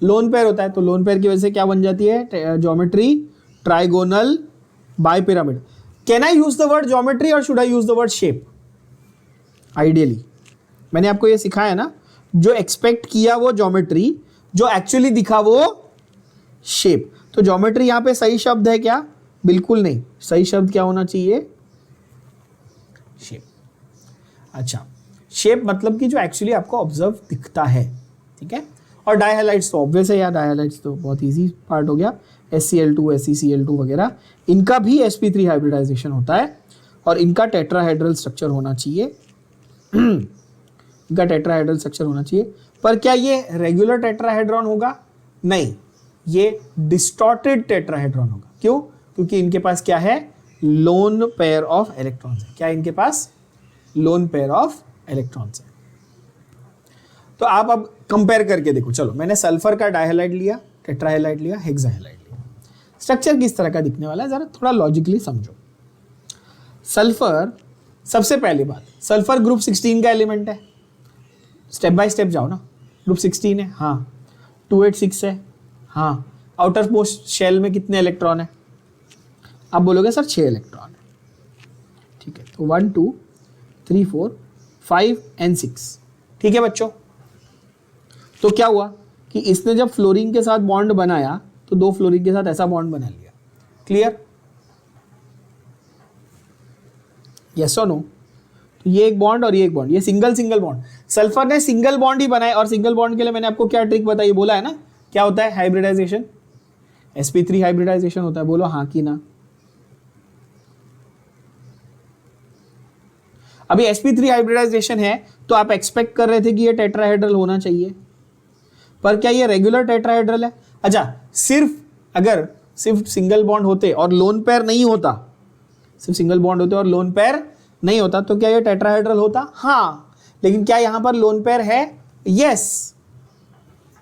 लोन पेयर होता है. तो लोन पेयर की वजह से क्या बन जाती है, geometry trigonal bipyramid. Can I use the word geometry और should I use the word shape. Ideally मैंने आपको ये सिखाया ना, जो एक्सपेक्ट किया वो ज्योमेट्री, जो एक्चुअली दिखा वो शेप. तो ज्योमेट्री यहां पे सही शब्द है क्या, बिल्कुल नहीं. सही शब्द क्या होना चाहिए, शेप. अच्छा, शेप मतलब कि जो एक्चुअली आपको ऑब्जर्व दिखता है. ठीक है, और डायहाइलाइट्स तो ऑब्वियस है यार, डायहाइलाइट्स तो बहुत इजी पार्ट हो गया. SCl2 SeCl2 वगैरह, इनका भी sp3 हाइब्रिडाइजेशन होता है और इनका टेट्राहेड्रल स्ट्रक्चर होना चाहिए. इनका टेट्राहेड्रल स्ट्रक्चर होना चाहिए. पर क्या ये रेगुलर टेट्राहेड्रॉन होगा, नहीं, ये डिस्टॉर्टेड टेट्राहेड्रॉन होगा. क्यों, क्योंकि इनके पास क्या है, लोन पेयर ऑफ इलेक्ट्रॉन्स है. क्या इनके पास, लोन पेयर ऑफ इलेक्ट्रॉन्स है. तो आप अब कंपेयर करके देखो. चलो, मैंने सल्फर का डायहाइलाइड लिया, टेट्राहेलाइड लिया, हेक्साहेलाइड लिया. स्ट्रक्चर किस तरह का दिखने वाला है जरा थोड़ा लॉजिकली समझो. सल्फर, सबसे पहली बात, सल्फर ग्रुप 16 का एलिमेंट है. स्टेप बाय स्टेप जाओ ना. ग्रुप 16 है, हाँ. 286 है, हाँ. आउटर मोस्ट शेल में कितने इलेक्ट्रॉन है, आप बोलोगे सर 6 इलेक्ट्रॉन है. ठीक है, तो 1 2 3 4 5 and 6. ठीक है बच्चों. तो क्या हुआ कि इसने जब फ्लोरीन के साथ बॉन्ड बनाया तो 2 फ्लोरीन के साथ ऐसा बॉन्ड बना लिया. क्लियर, यस और नो. तो ये एक बॉन्ड और ये एक बॉन्ड, ये सिंगल बॉन्ड. सल्फर ने सिंगल बॉन्ड ही बनाया, और सिंगल बॉन्ड के लिए मैंने आपको क्या ट्रिक बताई, बोला है ना, क्या होता है, हाइब्रिडाइजेशन, sp3 हाइब्रिडाइजेशन होता है. बोलो हाँ कि ना. अभी sp3 हाइब्रिडाइजेशन है तो आप एक्सपेक्ट कर रहे थे कि ये टेट्राहेड्रल होना चाहिए, पर क्या ये रेगुलर टेट्राहेड्रल है? अच्छा, अगर सिर्फ सिंगल बॉन्ड होते और लोन पेयर नहीं होता, सिर्फ सिंगल बॉन्ड होते और लोन पेयर नहीं होता, तो क्या ये टेट्राहेड्रल होता? हाँ, लेकिन क्या यहां पर लोन पेयर है? यस।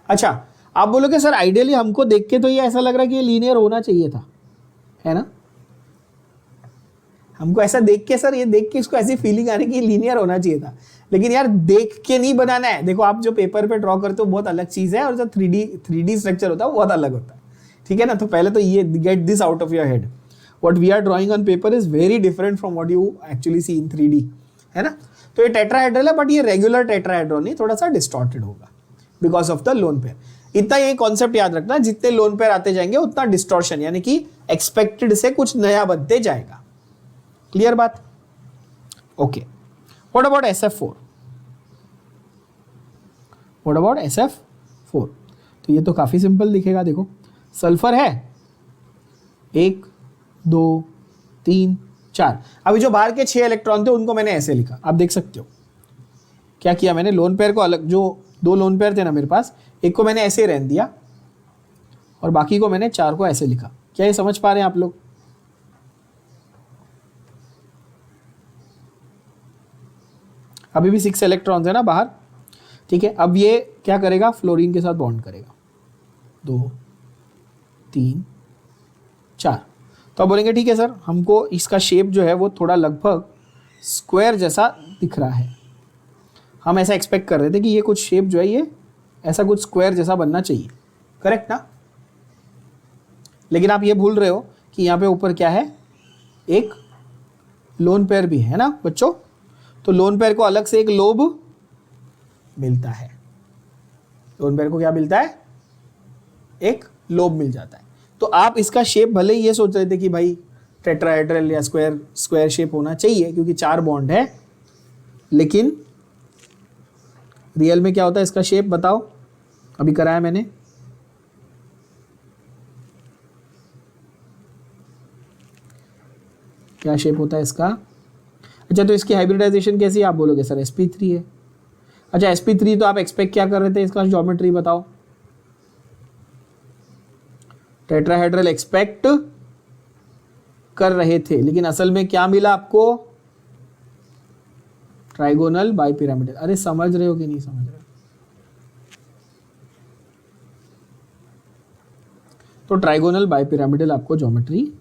अच्छा, आप बोलोगे सर आइडियली हमको देख के तो ये ऐसा लग रहा है कि ये लीनियर होना चाहिए था, है ना? हमको ऐसा देख के, सर ये देख के इसको ऐसी फीलिंग आ रही कि लीनियर होना चाहिए था, लेकिन यार देख के नहीं बनाना है। देखो, आप जो पेपर पे ड्रॉ करते हो बहुत अलग चीज है, और जो 3D स्ट्रक्चर होता है वो बहुत अलग होता है, ठीक है ना? तो पहले तो ये get this out of your head, what we are drawing on paper is very different from what you actually see in 3D, है ना? तो ये टेट्राहेड्रल है, बट ये रेगुलर टेट्राहेड्रल नहीं, थोड़ा सा डिस्टॉर्टेड होगा because of the lone pair. इतना ये कॉन्सेप्ट याद रखना, जितने लोन पेयर आते जाएंगे उतना डिस्टॉर्शन, यानी कि एक्सपेक्टेड से कुछ नया बनते जाएगा। क्लियर बात? Okay, what about SF4? What about SF4? तो ये तो काफी सिंपल दिखेगा। देखो, सल्फर है 1 2 3 4, अभी जो बाहर के 6 इलेक्ट्रॉन थे उनको मैंने ऐसे लिखा, आप देख सकते हो क्या किया मैंने, लोन पेयर को अलग, जो 2 लोन पेयर थे ना मेरे पास, एक को मैंने ऐसे रहने दिया और बाकी को मैंने 4 को ऐसे लिखा। क्या ये समझ पा रहे हैं आप लोग? अभी भी 6 इलेक्ट्रॉन्स है ना बाहर, ठीक है? अब ये क्या करेगा, फ्लोरीन के साथ बॉन्ड करेगा, 2 3 4। तो अब बोलेंगे ठीक है सर, हमको इसका शेप जो है वो थोड़ा लगभग स्क्वायर जैसा दिख रहा है, हम ऐसा एक्सपेक्ट कर रहे थे कि ये कुछ शेप जो है ये ऐसा कुछ स्क्वायर जैसा बनना चाहिए, करेक्ट ना? लेकिन आप ये भूल रहे हो कि यहाँ पे ऊपर क्या है, एक लोन पेयर भी है ना बच्चों? तो लोन पेयर को अलग से एक लोब मिलता है। लोन पेयर को क्या मिलता है? एक लोब मिल जाता है। तो आप इसका शेप भले ही ये सोच रहे थे कि भाई टेट्राहेड्रल या स्क्वायर शेप होना चाहिए क्योंकि 4 बॉन्ड है, लेकिन रियल में क्या होता है इसका शेप, बताओ? अभी कराया मैंने, क्या शेप होता है इसका? अच्छा, तो इसकी हाइब्रिडाइजेशन कैसी है? आप बोलोगे सर sp3 है। अच्छा, sp3 तो आप एक्सपेक्ट क्या कर रहे थे, इसका ज्योमेट्री बताओ? टेट्राहेड्रल एक्सपेक्ट कर रहे थे, लेकिन असल में क्या मिला आपको? Trigonal bipyramidal. अरे समझ रहे हो कि नहीं समझ रहे हो? तो ट्राइगोनल बाइपिरामिडल आपको ज्योमेट्री,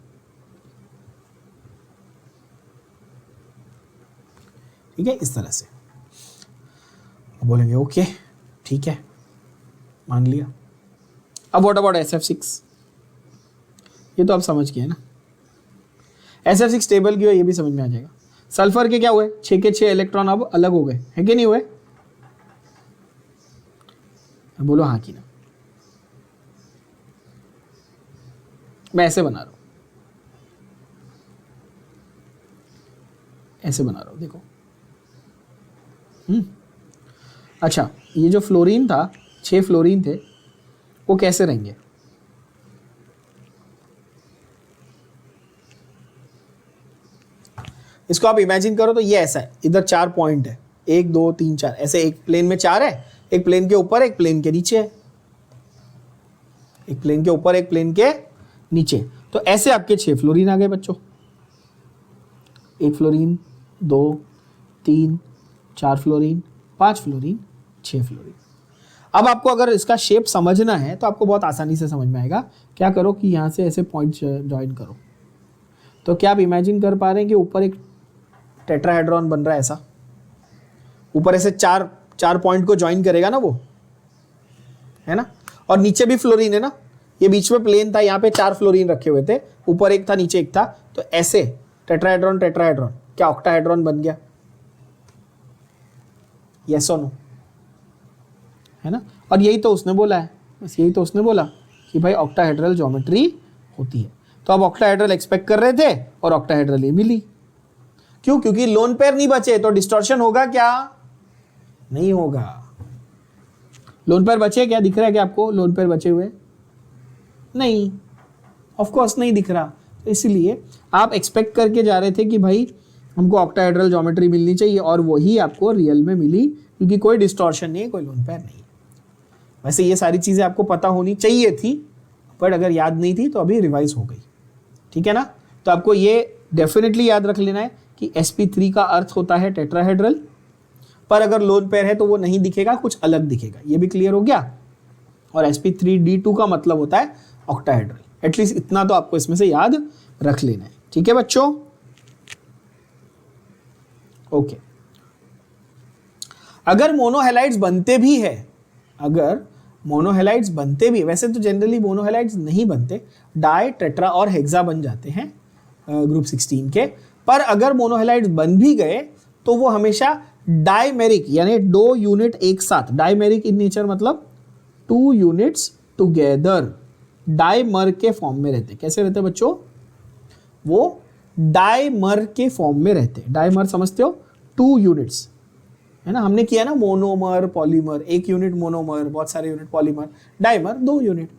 ठीक है, इस तरह से बोलेंगे ओके ठीक है, मान लिया। अब व्हाट अबाउट SF6? ये तो आप समझ गए ना, SF6 टेबल की हो, ये भी समझ में आ जाएगा। सल्फर के क्या हुए? 6 के 6 इलेक्ट्रॉन अब अलग हो गए, है कि नहीं हुए? बोलो हाँ कि ना। मैं ऐसे बना रहा हूं, ऐसे बना रहा हूं, देखो। अच्छा, ये जो फ्लोरीन था, 6 फ्लोरीन थे, वो कैसे रहेंगे? इसको आप इमेजिन करो तो ये ऐसा है, इधर 4 पॉइंट है, 1 2 3 4, ऐसे एक प्लेन में 4 है, एक प्लेन के ऊपर एक प्लेन के नीचे है, एक प्लेन के ऊपर एक प्लेन के नीचे। तो ऐसे आपके 6 फ्लोरीन आ गए बच्चों, 1 फ्लोरीन 2 3 4 फ्लोरीन 5 फ्लोरीन 6 फ्लोरीन। अब आपको अगर इसका शेप समझना है तो आपको बहुत आसानी से समझ में आएगा। क्या करो कि यहाँ से ऐसे पॉइंट ज्वाइन करो, तो क्या आप इमेजिन कर पा रहे हैं कि ऊपर एक टेट्राहेड्रॉन बन रहा है ऐसा, ऊपर ऐसे 4 पॉइंट को ज्वाइन करेगा ना वो, है ना? और नीचे भी फ्लोरीन है ना, ये बीच में प्लेन था, यहाँ पे 4 फ्लोरीन रखे हुए थे, ऊपर एक था नीचे एक था, तो ऐसे टेट्राहेड्रॉन टेट्राहेड्रॉन क्या ऑक्टाहेड्रॉन बन गया? यस और नो, है ना? और यही तो उसने बोला है, बस यही तो उसने बोला कि भाई ऑक्टाहेड्रल ज्योमेट्री होती है। तो अब ऑक्टाहेड्रल एक्सपेक्ट कर रहे थे और ऑक्टाहेड्रल ये मिली। क्यों? क्योंकि लोन पेयर नहीं बचे, तो डिस्टॉर्शन होगा क्या? नहीं होगा। लोन पेयर बचे क्या? दिख रहा है क्या आपको लोन पेयर बचे हुए? नहीं, ऑफ कोर्स नहीं दिख रहा। तो इसलिए आप एक्सपेक्ट करके जा रहे थे कि भाई हमको ऑक्टाहेड्रल ज्योमेट्री मिलनी चाहिए, और वही आपको रियल में मिली, क्योंकि कोई डिस्टॉर्शन नहीं है, कोई लोन पेयर नहीं है। वैसे ये सारी चीजें आपको पता होनी चाहिए थी, बट अगर याद नहीं थी तो अभी रिवाइज हो गई, ठीक है ना। तो आपको ये डेफिनेटली याद रख लेना है कि sp3 का अर्थ होता है टेट्राहेड्रल, पर अगर लोन पेयर है तो वो नहीं दिखेगा, कुछ अलग दिखेगा, ये भी क्लियर हो गया। और sp3d2 का मतलब होता है ऑक्टाहेड्रल। एटलीस्ट इतना तो आपको इसमें से याद रख लेना है, ठीक है बच्चों। ओके, अगर मोनोहेलाइड्स बनते भी है, अगर मोनोहेलाइड्स बनते भी, वैसे तो जनरली मोनोहेलाइड्स नहीं बनते, डाई, टेट्रा और हेक्सा बन जाते हैं ग्रुप 16 के, पर अगर मोनोहेलाइड्स बन भी गए तो वो हमेशा डाइमेरिक यानी 2 यूनिट एक साथ, डाइमेरिक इन नेचर मतलब 2 यूनिट्स टुगेदर डाइमर के फॉर्म में रहते। कैसे रहते बच्चों? वो डाइमर के फॉर्म में रहते। डाइमर समझते हो? 2 यूनिट्स, है ना, हमने किया ना मोनोमर पॉलीमर, 1 यूनिट मोनोमर, बहुत सारे यूनिट पॉलीमर, डाइमर 2 यूनिट,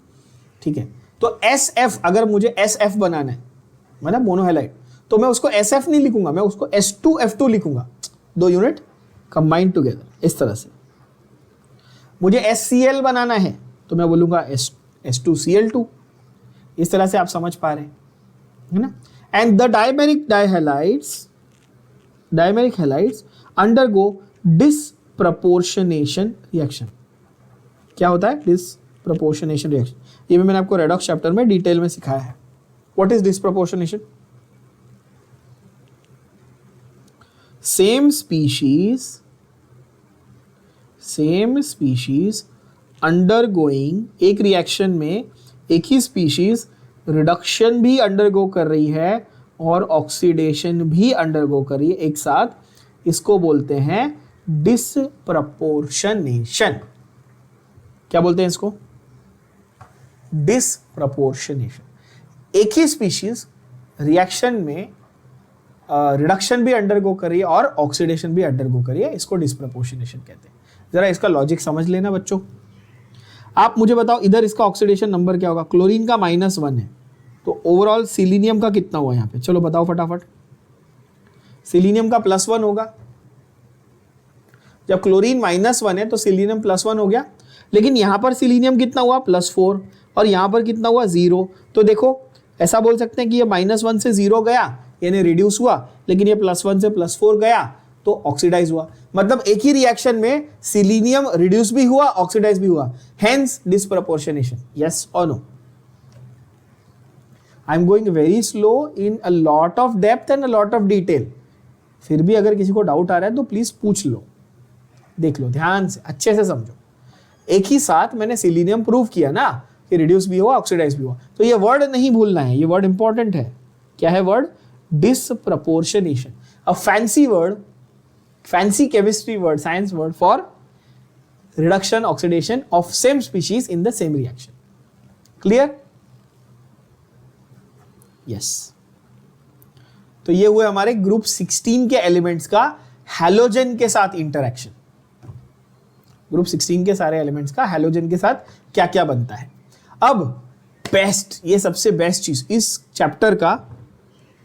ठीक है। तो SF, अगर मुझे SF बनाना है मतलब मोनोहेलाइड, तो मैं उसको SF नहीं लिखूंगा, मैं उसको S2F2 लिखूंगा, 2 यूनिट कंबाइन टुगेदर, इस तरह से। मुझे HCl बनाना है तो मैं बोलूंगा S2Cl2, इस तरह से आप समझ पा रहे हैं, है ना। And the dimeric halides undergo disproportionation reaction. क्या होता है डिसप्रपोर्शनेशन रिएक्शन? ये भी मैंने आपको रेडॉक्स चैप्टर में डिटेल में सिखाया है। What is disproportionation? Same species undergoing, एक रिएक्शन में एक ही स्पीशीज रिडक्शन भी अंडरगो कर रही है और ऑक्सीडेशन भी अंडरगो कर रही है एक साथ, इसको बोलते हैं डिसप्रपोर्शनेशन। क्या बोलते हैं इसको? डिसप्रपोर्शनेशन। एक ही स्पीशीज रिएक्शन में रिडक्शन भी अंडरगो कर रही है और ऑक्सीडेशन भी अंडरगो कर रही है, इसको डिसप्रपोर्शनेशन कहते हैं। जरा इसका लॉजिक समझ लेना बच्चों। आप मुझे बताओ, इधर इसका ऑक्सीडेशन नंबर क्या होगा? क्लोरीन का -1 है, तो ओवरऑल सिलीनियम का कितना हुआ यहाँ पे? चलो बताओ फटाफट। सिलीनियम का +1 होगा। जब क्लोरीन -1 है तो सिलीनियम +1 हो गया, लेकिन यहां पर सिलीनियम कितना हुआ? +4, और यहां पर कितना हुआ? 0। तो देखो ऐसा बोल सकते हैं कि ये -1 से 0 गया यानी रिड्यूस हुआ, लेकिन ये +1 से +4 गया तो ऑक्सीडाइज हुआ। मतलब एक ही रिएक्शन में सिलीनियम रिड्यूस भी हुआ, ऑक्सीडाइज भी हुआ, हेंस डिसप्रपोर्शनेशन। यस और no? I am going very slow in a lot of depth and a lot of detail. फिर भी अगर किसी को डाउट आ रहा है तो प्लीज पूछ लो, देख लो ध्यान से, अच्छे से समझो। एक ही साथ मैंने सिलीनियम प्रूव किया ना कि रिड्यूस भी हुआ, ऑक्सीडाइज भी हुआ, तो ये वर्ड नहीं भूलना है, ये वर्ड इंपॉर्टेंट है। क्या है word? Disproportionation. A fancy word, fancy chemistry word, science word for reduction oxidation of same species in the same reaction. Clear? Yes. तो ये हुए हमारे ग्रुप 16 के एलिमेंट्स का हैलोजन के साथ इंटरेक्शन। ग्रुप 16 के सारे एलिमेंट्स का हैलोजन के साथ क्या क्या बनता है। अब बेस्ट, ये सबसे बेस्ट चीज, इस चैप्टर का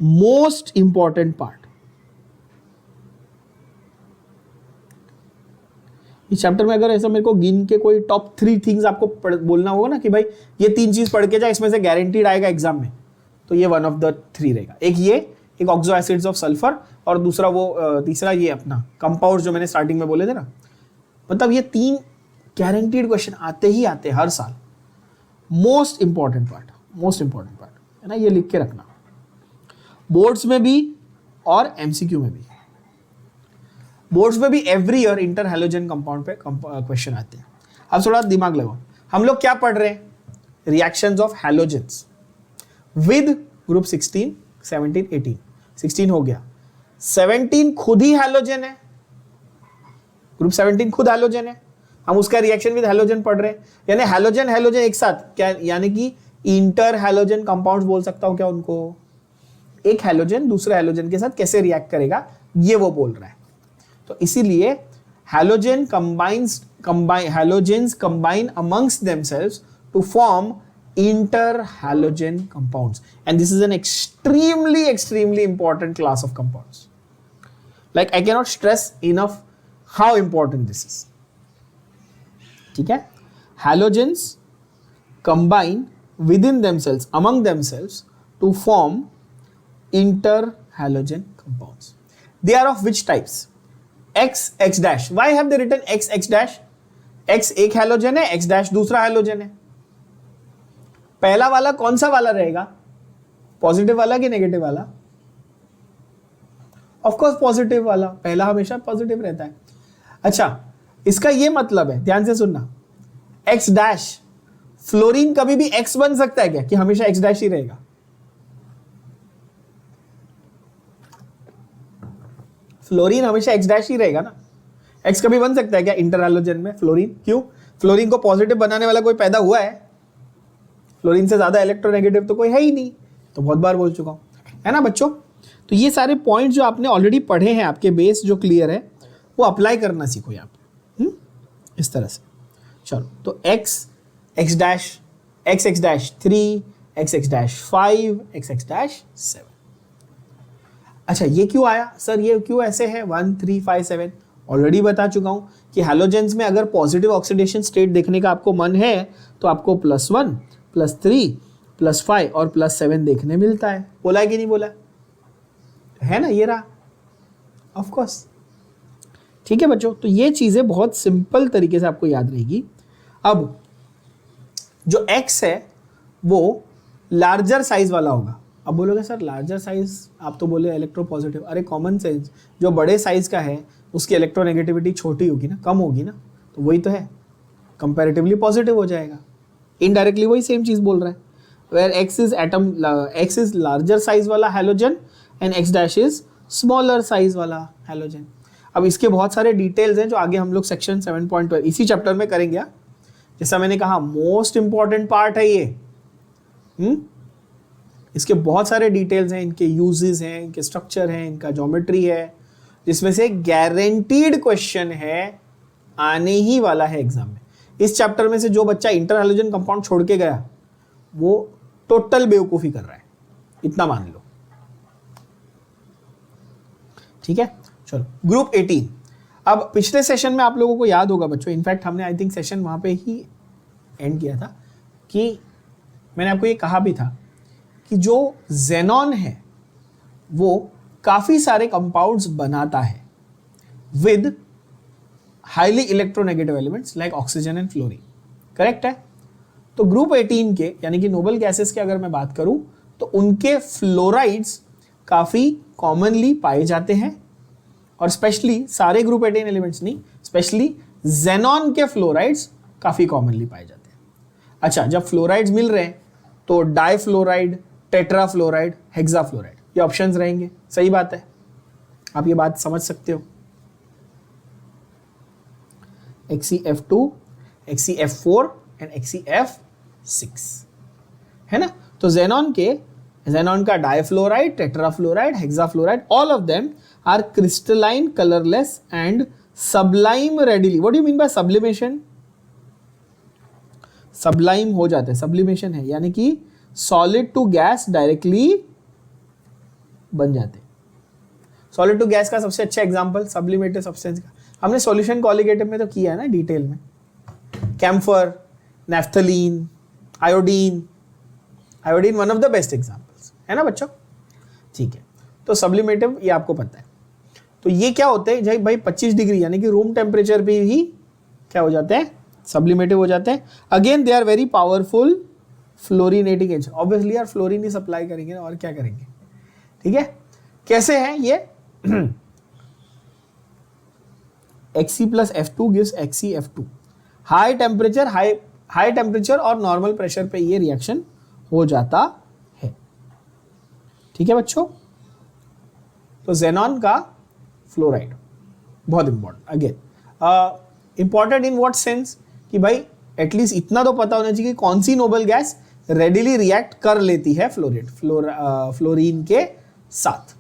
मोस्ट इंपॉर्टेंट पार्ट, इस चैप्टर में अगर ऐसा मेरे को गिन के कोई टॉप 3 थिंग्स आपको बोलना होगा ना कि भाई ये 3 चीज पढ़ के जाए, इसमें से गारंटीड आएगा एग्जाम में, तो ये 1 ऑफ द 3 रहेगा। एक ऑक्सो एसिड्स ऑफ सल्फर, और दूसरा वो तीसरा ये अपना कंपाउंड जो मैंने स्टार्टिंग में बोले थे ना। मतलब ये 3 गारंटीड क्वेश्चन आते ही आते हर साल। मोस्ट इंपॉर्टेंट पार्ट है ना, ये लिख के रखना, बोर्ड्स में भी और एमसीक्यू में भी। बोर्ड्स में भी every year inter halogen compound पे क्वेश्चन आते हैं। अब थोड़ा दिमाग लगाओ, हम लोग क्या पढ़ रहे हैं? Reactions of halogens with group 16, 17, 18। 16 हो गया, 17 खुद ही हैलोजन है, ग्रुप 17 खुद हैलोजन है, हम उसका रिएक्शन विद हैलोजन पढ़ रहे हैं। यानी हैलोजन हैलोजन एक साथ, क्या यानी कि इंटर हैलोजन कंपाउंड्स बोल सकता हूं क्या उनको? एक हैलोजन दूसरे हैलोजन के साथ कैसे रिएक्ट करेगा, ये वो बोल रहा है। तो इसीलिए halogens combine amongst themselves to form interhalogen compounds, and this is an extremely important class of compounds. Like I cannot stress enough how important this is. ठीक है? halogens combine within themselves, among themselves, to form interhalogen compounds. They are of which types? X, X dash. Why have they written X, X dash? X एक halogen है, X dash दूसरा halogen है. पहला वाला कौन सा वाला रहेगा? पॉजिटिव वाला कि नेगेटिव वाला? ऑफ कोर्स पॉजिटिव वाला. पहला हमेशा पॉजिटिव रहता है. अच्छा, इसका ये मतलब है, ध्यान से सुनना, X डैश, फ्लोरीन कभी भी X बन सकता है क्या कि हमेशा X डैश ही रहेगा? फ्लोरीन हमेशा X डैश ही रहेगा ना. X कभी बन सकता है क्या इंटर हैलोजन में फ्लोरीन? क्यों? फ्लोरीन को पॉजिटिव बनाने वाला कोई पैदा हुआ है? फ्लोरीन से ज्यादा इलेक्ट्रोनेगेटिव तो कोई है ही नहीं. तो बहुत बार बोल चुका हूं, है ना बच्चों. तो ये सारे पॉइंट जो आपने ऑलरेडी पढ़े हैं, आपके बेस जो क्लियर है, वो अप्लाई करना सीखो यहाँ पे. इस तरह से. चलो, तो x, x dash, x dash 3, x dash 5, x dash 7. अच्छा, ये क्यों आया सर? ये क्यों ऐसे है 1, 3, 5, 7? ऑलरेडी बता चुका हूं कि हैलोजेंस में अगर पॉजिटिव ऑक्सीडेशन स्टेट देखने का आपको मन है तो आपको +1, +3, +5 और +7 देखने मिलता है. बोला है कि नहीं बोला है ना? ये रहा, ऑफ कोर्स. ठीक है बच्चों, तो ये चीजें बहुत सिंपल तरीके से आपको याद रहेगी. अब जो X है वो लार्जर साइज वाला होगा. अब बोलोगे सर लार्जर साइज, आप तो बोले इलेक्ट्रोपॉजिटिव. अरे कॉमन सेंस, जो बड़े साइज का है उसकी इलेक्ट्रोनेगेटिविटी छोटी होगी ना, कम होगी ना. तो वही तो है, कंपैरेटिवली पॉजिटिव हो जाएगा. इनडायरेक्टली वही सेम चीज बोल रहा है. Where X is larger size वाला halogen and X dash is smaller size वाला हैलोजन. अब इसके बहुत सारे डिटेल्स हैं जो आगे हम लोग सेक्शन 7.12 इसी चैप्टर में करेंगे. जैसा मैंने कहा, मोस्ट इंपॉर्टेंट पार्ट है ये. इसके बहुत सारे डिटेल्स हैं, इनके यूजेस हैं, इनके स्ट्रक्चर हैं, इनका ज्योमेट्री है, जिसमें से गारंटीड क्वेश्चन है, आने ही वाला है एग्जाम में. इस चैप्टर में से जो बच्चा इंटर हैलोजन कंपाउंड छोड़ के गया वो टोटल बेवकूफी कर रहा है, इतना मान लो. ठीक है, चलो ग्रुप 18. अब पिछले सेशन में आप लोगों को याद होगा बच्चों, इनफैक्ट हमने आई थिंक सेशन वहां पे ही एंड किया था कि मैंने आपको ये कहा भी था कि जो जेनॉन है वो काफी सारे कंपाउंड्स बनाता है with highly electronegative elements like oxygen and fluorine. Correct है? तो ग्रुप 18 के यानी कि नोबल गैसेस की अगर मैं बात करूं तो उनके फ्लोराइड्स काफी कॉमनली पाए जाते हैं. और स्पेशली सारे ग्रुप 18 एलिमेंट्स नहीं, स्पेशली जेनॉन के फ्लोराइड्स काफी कॉमनली पाए जाते हैं. अच्छा, जब फ्लोराइड्स मिल रहे हैं तो डाइफ्लोराइड, टेट्राफ्लोराइड, हेक्साफ्लोराइड, ये ऑप्शंस रहेंगे. सही बात है, आप ये बात समझ सकते हो. XeF2, XeF4 एंड XeF6, है ना. तो जेनॉन का difluoride, tetrafluoride, hexafluoride, all of them are crystalline, colourless and sublime readily. What do you mean by sublimation? Sublime हो जाते हैं, सब्लिमेशन है यानी कि सॉलिड टू गैस डायरेक्टली बन जाते. सॉलिड टू गैस का सबसे अच्छा एग्जांपल सब्लिमेटेड सब्सटेंस का हमने सॉल्यूशन कॉलिगेटिव में तो किया है ना डिटेल में. Camphor, naphthalene, iodine one of the best examples, है ना बच्चों. ठीक है, तो सब्लिमेटिव ये आपको पता है. तो ये क्या होते हैं भाई 25 डिग्री यानी कि रूम टेम्परेचर पे ही क्या हो जाते हैं? सब्लिमेटिव हो जाते हैं. Again they are very powerful fluorinating agent. Obviously यार फ्लोरीन ही सप्लाई करेंगे और क्या करेंगे. ठीक है, कैसे है ये? Xe+F2 gives XeF2. High temperature और नॉर्मल प्रेशर पे ये रिएक्शन हो जाता है. ठीक है बच्चों, तो जेनॉन का फ्लोराइड बहुत important. Again important in what sense कि भाई एटलीस्ट इतना तो पता होना चाहिए कि कौन सी नोबल गैस रेडिली रिएक्ट कर लेती है फ्लोरीन के साथ.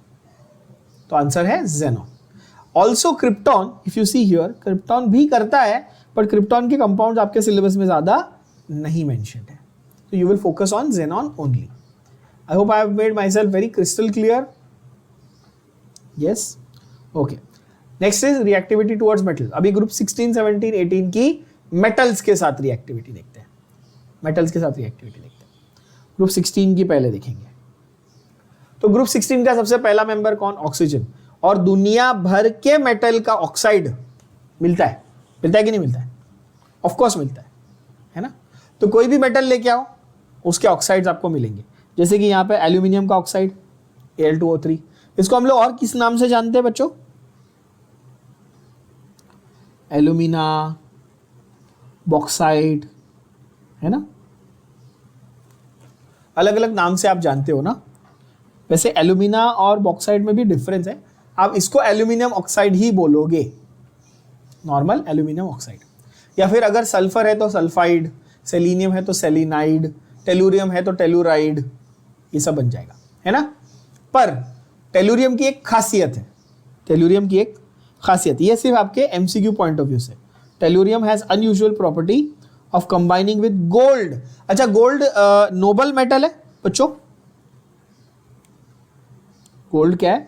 तो आंसर है xenon. Also krypton, if you see here, krypton भी करता है, बट क्रिप्टॉन के कंपाउंड आपके सिलेबस में ज्यादा नहीं मेंशन्ड है. तो you will focus on xenon only. I hope I have made my self very crystal clear. Yes, okay. Next is reactivity towards metal. अभी ग्रुप 16, 17, 18 की मेटल्स के साथ रिएक्टिविटी देखते हैं, मेटल्स के साथ रिएक्टिविटी देखते हैं। ग्रुप 16 की पहले देखेंगे। तो ग्रुप 16 का सबसे पहला मेंबर कौन? ऑक्सीजन। और दुनिया भर के मेटल का ऑक्साइड मिलता है कि नहीं मिलता है? ऑफ कोर्स मिलता है ना? तो कोई भी मेटल लेके आओ, उसके ऑक्साइड्स आपको मिलेंगे। जैसे कि यहाँ पे एल्यूमिनियम का ऑक्साइड Al2O3, इसको हम लोग और किस नाम से जानते हैं बच्चों? एल्यूमिना, बॉक्साइट, है ना? अलग अलग नाम से आप जानते हो ना। वैसे एल्यूमिना और बॉक्साइट में भी डिफरेंस है, आप इसको एल्यूमिनियम ऑक्साइड ही बोलोगे, नॉर्मल एल्यूमिनियम ऑक्साइड। या फिर अगर सल्फर है तो सल्फाइड, सेलिनियम है तो सेलिनाइड, टेलुरियम है तो टेलुराइड, ये सब बन जाएगा, है ना? पर टेलुरियम की एक खासियत है, टेलुरियम की एक खासियत, ये सिर्फ आपके एमसीक्यू पॉइंट ऑफ व्यू से। Tellurium has unusual property of combining with gold. अच्छा, गोल्ड नोबल मेटल है बच्चों? गोल्ड क्या है?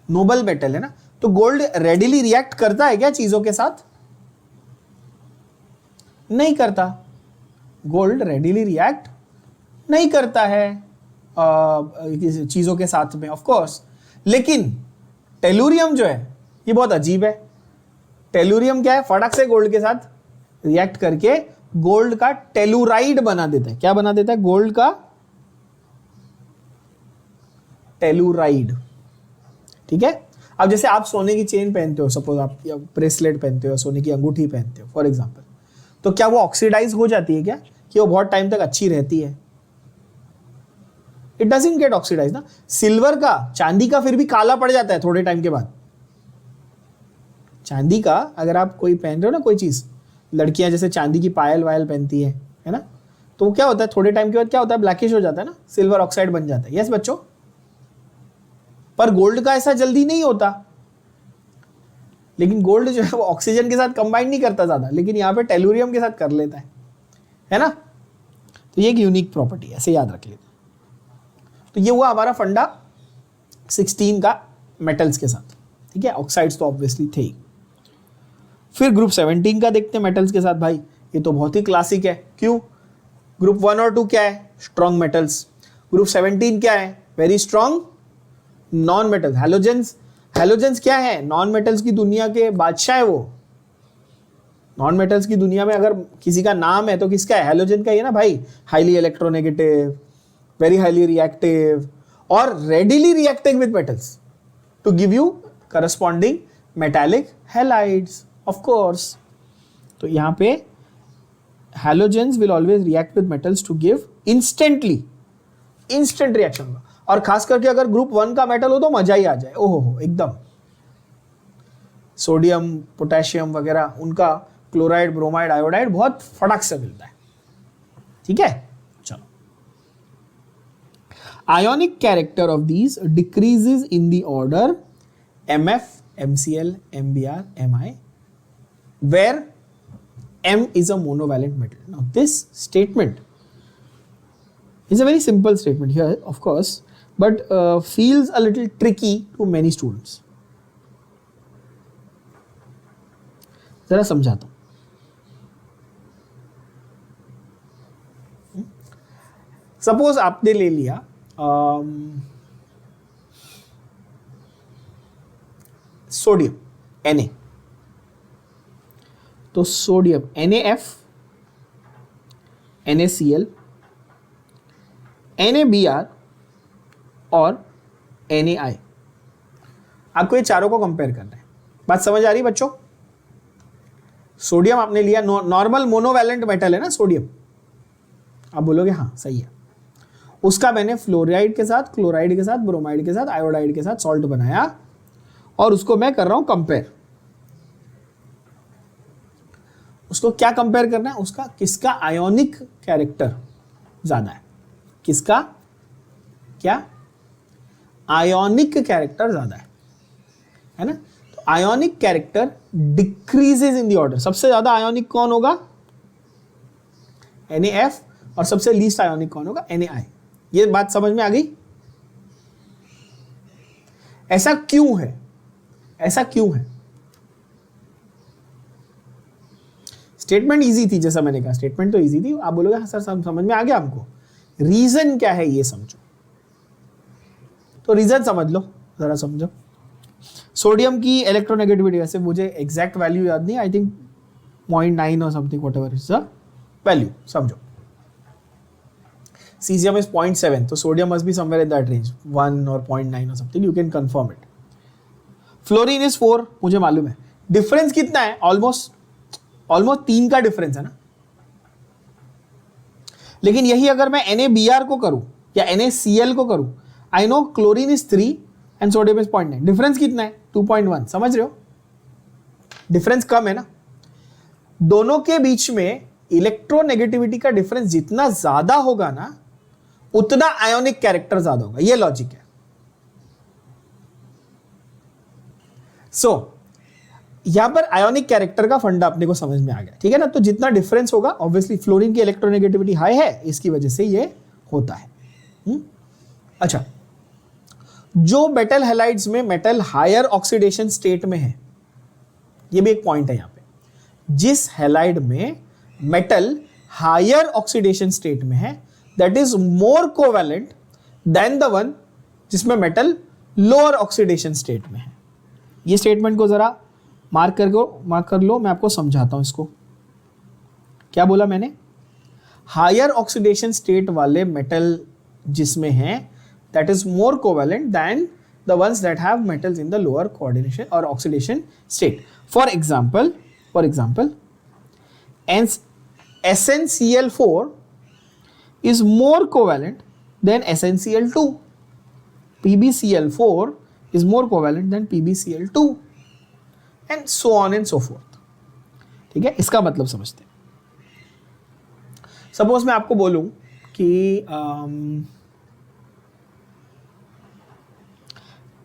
नोबल मेटल है ना। तो गोल्ड रेडिली रिएक्ट करता है क्या चीजों के साथ? नहीं करता। गोल्ड रेडिली रिएक्ट नहीं करता है चीजों के साथ में, ऑफ कोर्स। लेकिन टेलुरियम जो है ये बहुत अजीब है। टेलुरियम क्या है? फटक से गोल्ड के साथ रिएक्ट करके गोल्ड का टेलुराइड बना देता है। क्या बना देता है? गोल्ड का टेलुराइड। ठीक है। अब जैसे आप सोने की चेन पहनते हो, सपोज आप ब्रेसलेट पहनते हो, सोने की अंगूठी पहनते हो फॉर एग्जांपल, तो क्या वो ऑक्सीडाइज हो जाती है क्या, कि वो बहुत टाइम तक अच्छी रहती है? इट डजंट गेट ऑक्सीडाइज ना। सिल्वर का, चांदी का फिर भी काला पड़ जाता है थोड़े टाइम के बाद। चांदी का अगर आप कोई पहन रहे हो ना कोई चीज, लड़कियां जैसे चांदी की पायल वायल पहनती है ना, तो वो क्या होता है थोड़े टाइम के बाद क्या होता है? ब्लैकिश हो जाता है ना, सिल्वर ऑक्साइड बन जाता है। यस बच्चों। पर गोल्ड का ऐसा जल्दी नहीं होता। लेकिन गोल्ड जो है वो ऑक्सीजन के साथ कंबाइन नहीं करता ज्यादा, लेकिन यहाँ पे टेलुरियम के साथ कर लेता है ना। तो ये एक यूनिक प्रॉपर्टी है, ऐसे याद रख लेते। तो ये हुआ हमारा फंडा 16 का मेटल्स के साथ। ठीक है, ऑक्साइड्स तो ऑब्वियसली थे ही। फिर ग्रुप 17 का देखते हैं मेटल्स के साथ। भाई ये तो बहुत ही क्लासिक है। क्यों? ग्रुप 1 और 2 क्या है? Strong metals. ग्रुप 17 क्या है? Very strong non metals, halogens. Halogens क्या है? नॉन मेटल्स की दुनिया के बादशाह है वो। नॉन मेटल्स की दुनिया में अगर किसी का नाम है तो किसका है? हैलोजन का ही है ना भाई। Highly electronegative, very highly reactive और readily reacting with metals to give you corresponding metallic halides, of course. तो यहां पे halogens will always react with metals to give instant reaction होगा। और खास करके अगर ग्रुप 1 का मेटल हो तो मजा ही आ जाए। ओहो एकदम। सोडियम, पोटेशियम वगैरह, उनका क्लोराइड, ब्रोमाइड, आयोडाइड बहुत फटक से मिलता है। ठीक है, चलो। Ionic character of these decreases in the order MF, MCl, MBr, Mi, where M is a monovalent metal. Now this statement is a very simple statement here, of course, but feels a little tricky to many students. जरा समझाता हूं। Suppose आपने ले लिया sodium Na, तो sodium NaF, NaCl, NaBr और Na। आपको ये चारों को कंपेयर करना है। बात समझ आ रही बच्चों? सोडियम आपने लिया, नॉर्मल मोनोवैलेंट मेटल है ना सोडियम। आप बोलोगे हाँ सही है। उसका मैंने फ्लोराइड के साथ, क्लोराइड के साथ, ब्रोमाइड के साथ, आयोडाइड के साथ सॉल्ट बनाया और उसको मैं कर रहा हूं कंपेयर। उसको क्या कंपेयर करना है? उसका किसका आयोनिक कैरेक्टर ज्यादा है, किसका क्या आयोनिक कैरेक्टर ज्यादा है ना। तो ionic character decreases in the order. सबसे ज्यादा आयोनिक कौन होगा? NaF। और सबसे लीस्ट आयोनिक कौन होगा? Na। ये बात समझ में आ गई? ऐसा क्यों है? ऐसा क्यों है? स्टेटमेंट इजी थी, जैसा मैंने कहा स्टेटमेंट तो इजी थी, आप बोलोगे हाँ सर समझ में आ गया हमको, रीजन क्या है ये समझो। तो रीजन समझ लो, जरा समझो। सोडियम की इलेक्ट्रोनेगेटिविटी, वैसे मुझे एग्जैक्ट वैल्यू याद नहीं, आई थिंक 0.9 और something whatever is the value, समझो। cesium is 0.7, तो sodium must be somewhere in that range, 1 और 0.9 or something, you can confirm it. Fluorine is 4, मुझे मालूम है। डिफरेंस कितना है? ऑलमोस्ट 3 का डिफरेंस है ना। लेकिन यही अगर मैं NaBr को करूं या NaCl को करूं, I know chlorine is 3 and sodium is 0.9, difference कितना है? 2.1, समझ रहे हो? डिफरेंस कम है ना। दोनों के बीच में इलेक्ट्रोनेगेटिविटी का डिफरेंस जितना ज्यादा होगा ना, उतना आयोनिक कैरेक्टर ज्यादा होगा, ये लॉजिक है। सो यहां पर आयोनिक कैरेक्टर का फंडा अपने को समझ में आ गया, ठीक है ना। तो जितना डिफरेंस होगा, ऑब्वियसली फ्लोरीन की इलेक्ट्रोनेगेटिविटी हाई है, इसकी वजह से ये होता है। अच्छा, जो मेटल हैलाइड्स में मेटल हायर ऑक्सीडेशन स्टेट में है, ये भी एक पॉइंट है यहां पे। जिस हैलाइड में मेटल हायर ऑक्सीडेशन स्टेट में है, that is more covalent than the one जिसमें मेटल लोअर ऑक्सीडेशन स्टेट में है। ये स्टेटमेंट को जरा मार्क कर लो, मैं आपको समझाता हूं इसको। क्या बोला मैंने? हायर ऑक्सीडेशन स्टेट वाले मेटल जिसमें है, that is more covalent than the ones that have metals in the lower coordination और oxidation state. For example SnCl4 is more covalent than SnCl2. PbCl4 is more covalent than PbCl2 and so on and so forth. ठीक है, इसका मतलब समझते हैं। Suppose मैं आपको बोलूं कि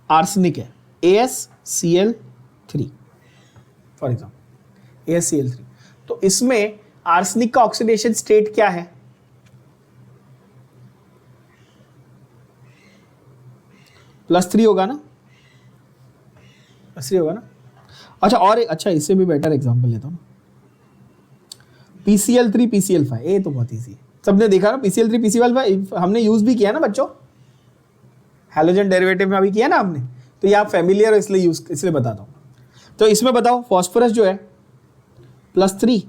आर्सेनिक है, AsCl3 फॉर एग्जाम्पल, AsCl3, तो इसमें आर्सेनिक का ऑक्सीडेशन स्टेट क्या है? +3 होगा ना, +3 होगा ना। अच्छा, और अच्छा इससे भी बेटर एग्जांपल लेता हूं, PCl3 PCl5, ये तो बहुत इजी है, सबने देखा ना। PCl3 PCl5 हमने यूज भी किया ना बच्चों, हैलोजन डेरिवेटिव में अभी किया ना आपने, तो ये आप फैमिलियर हो इसलिए बताता हूं। तो इसमें बताओ, फॉस्फोरस जो है +3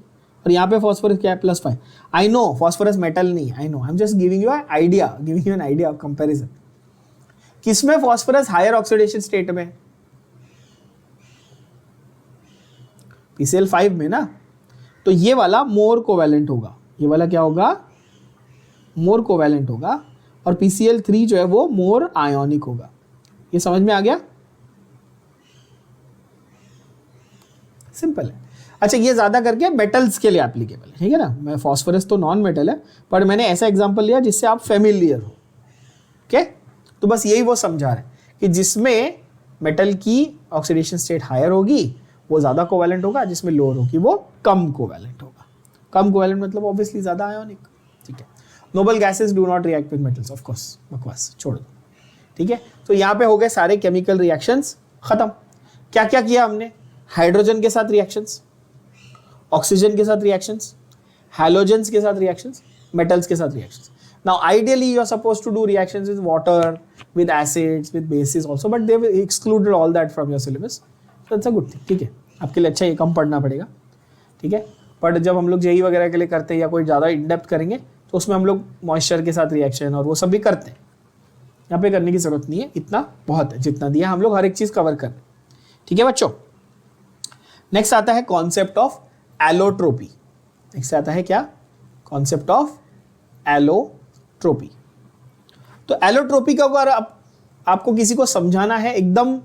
और यहाँ पे फॉस्फोरस क्या है? +5। आई नो फॉस्फोरस मेटल नहीं, I know, I am just giving you an idea of comparison. किसमें फॉस्फोरस हायर ऑक्सीडेशन स्टेट में? PCl5 में ना। तो ये वाला मोर कोवैलेंट होगा, ये वाला क्या होगा? मोर कोवैलेंट होगा, और PCl3 जो है वो मोर आयोनिक होगा। ये समझ में आ गया? सिंपल है। अच्छा, ये ज्यादा करके मेटल्स के लिए एप्लीकेबल है, ठीक है ना। मैं फॉस्फोरस तो नॉन मेटल है, पर मैंने ऐसा एग्जांपल लिया जिससे आप फेमिलियर हो। ओके, तो बस यही वो समझा रहे हैं कि जिसमें मेटल की ऑक्सीडेशन स्टेट हायर होगी वो ज्यादा कोवैलेंट होगा, जिसमें लोअर होगी वो कम कोवैलेंट होगा। कम कोवैलेंट मतलब ऑब्वियसली ज्यादा आयोनिक, ठीक है। Noble gases do not react with metals, of course, बकवास छोड़ दो, ठीक है। तो यहाँ पे हो गए सारे केमिकल रिएक्शंस खत्म। क्या क्या किया हमने? हाइड्रोजन के साथ रिएक्शंस, ऑक्सीजन के साथ रिएक्शंस, हैलोजेंस के साथ रिएक्शंस, मेटल्स के साथ reactions. Now ideally you are supposed to do reactions with water, with acids, with bases also, but they have excluded all that from your syllabus. So that's a good thing, ठीक है। आपके लिए अच्छा, ये कम पढ़ना पड़ेगा, ठीक है। बट जब हम लोग जेई वगैरह के लिए करते हैं या कोई ज़्यादा इन डेप्थ करेंगे तो उसमें हम लोग मॉइस्चर के साथ रिएक्शन और वो सब भी करते हैं। यहाँ पे करने की जरूरत नहीं है, इतना बहुत है, जितना दिया हम लोग हर एक चीज़ कवर कर, ठीक है बच्चों। नेक्स्ट आता है कॉन्सेप्ट ऑफ एलोट्रोपी। नेक्स्ट आता है क्या? Concept of allotropy. तो एलोट्रोपी का अगर आपको किसी को समझाना है एकदम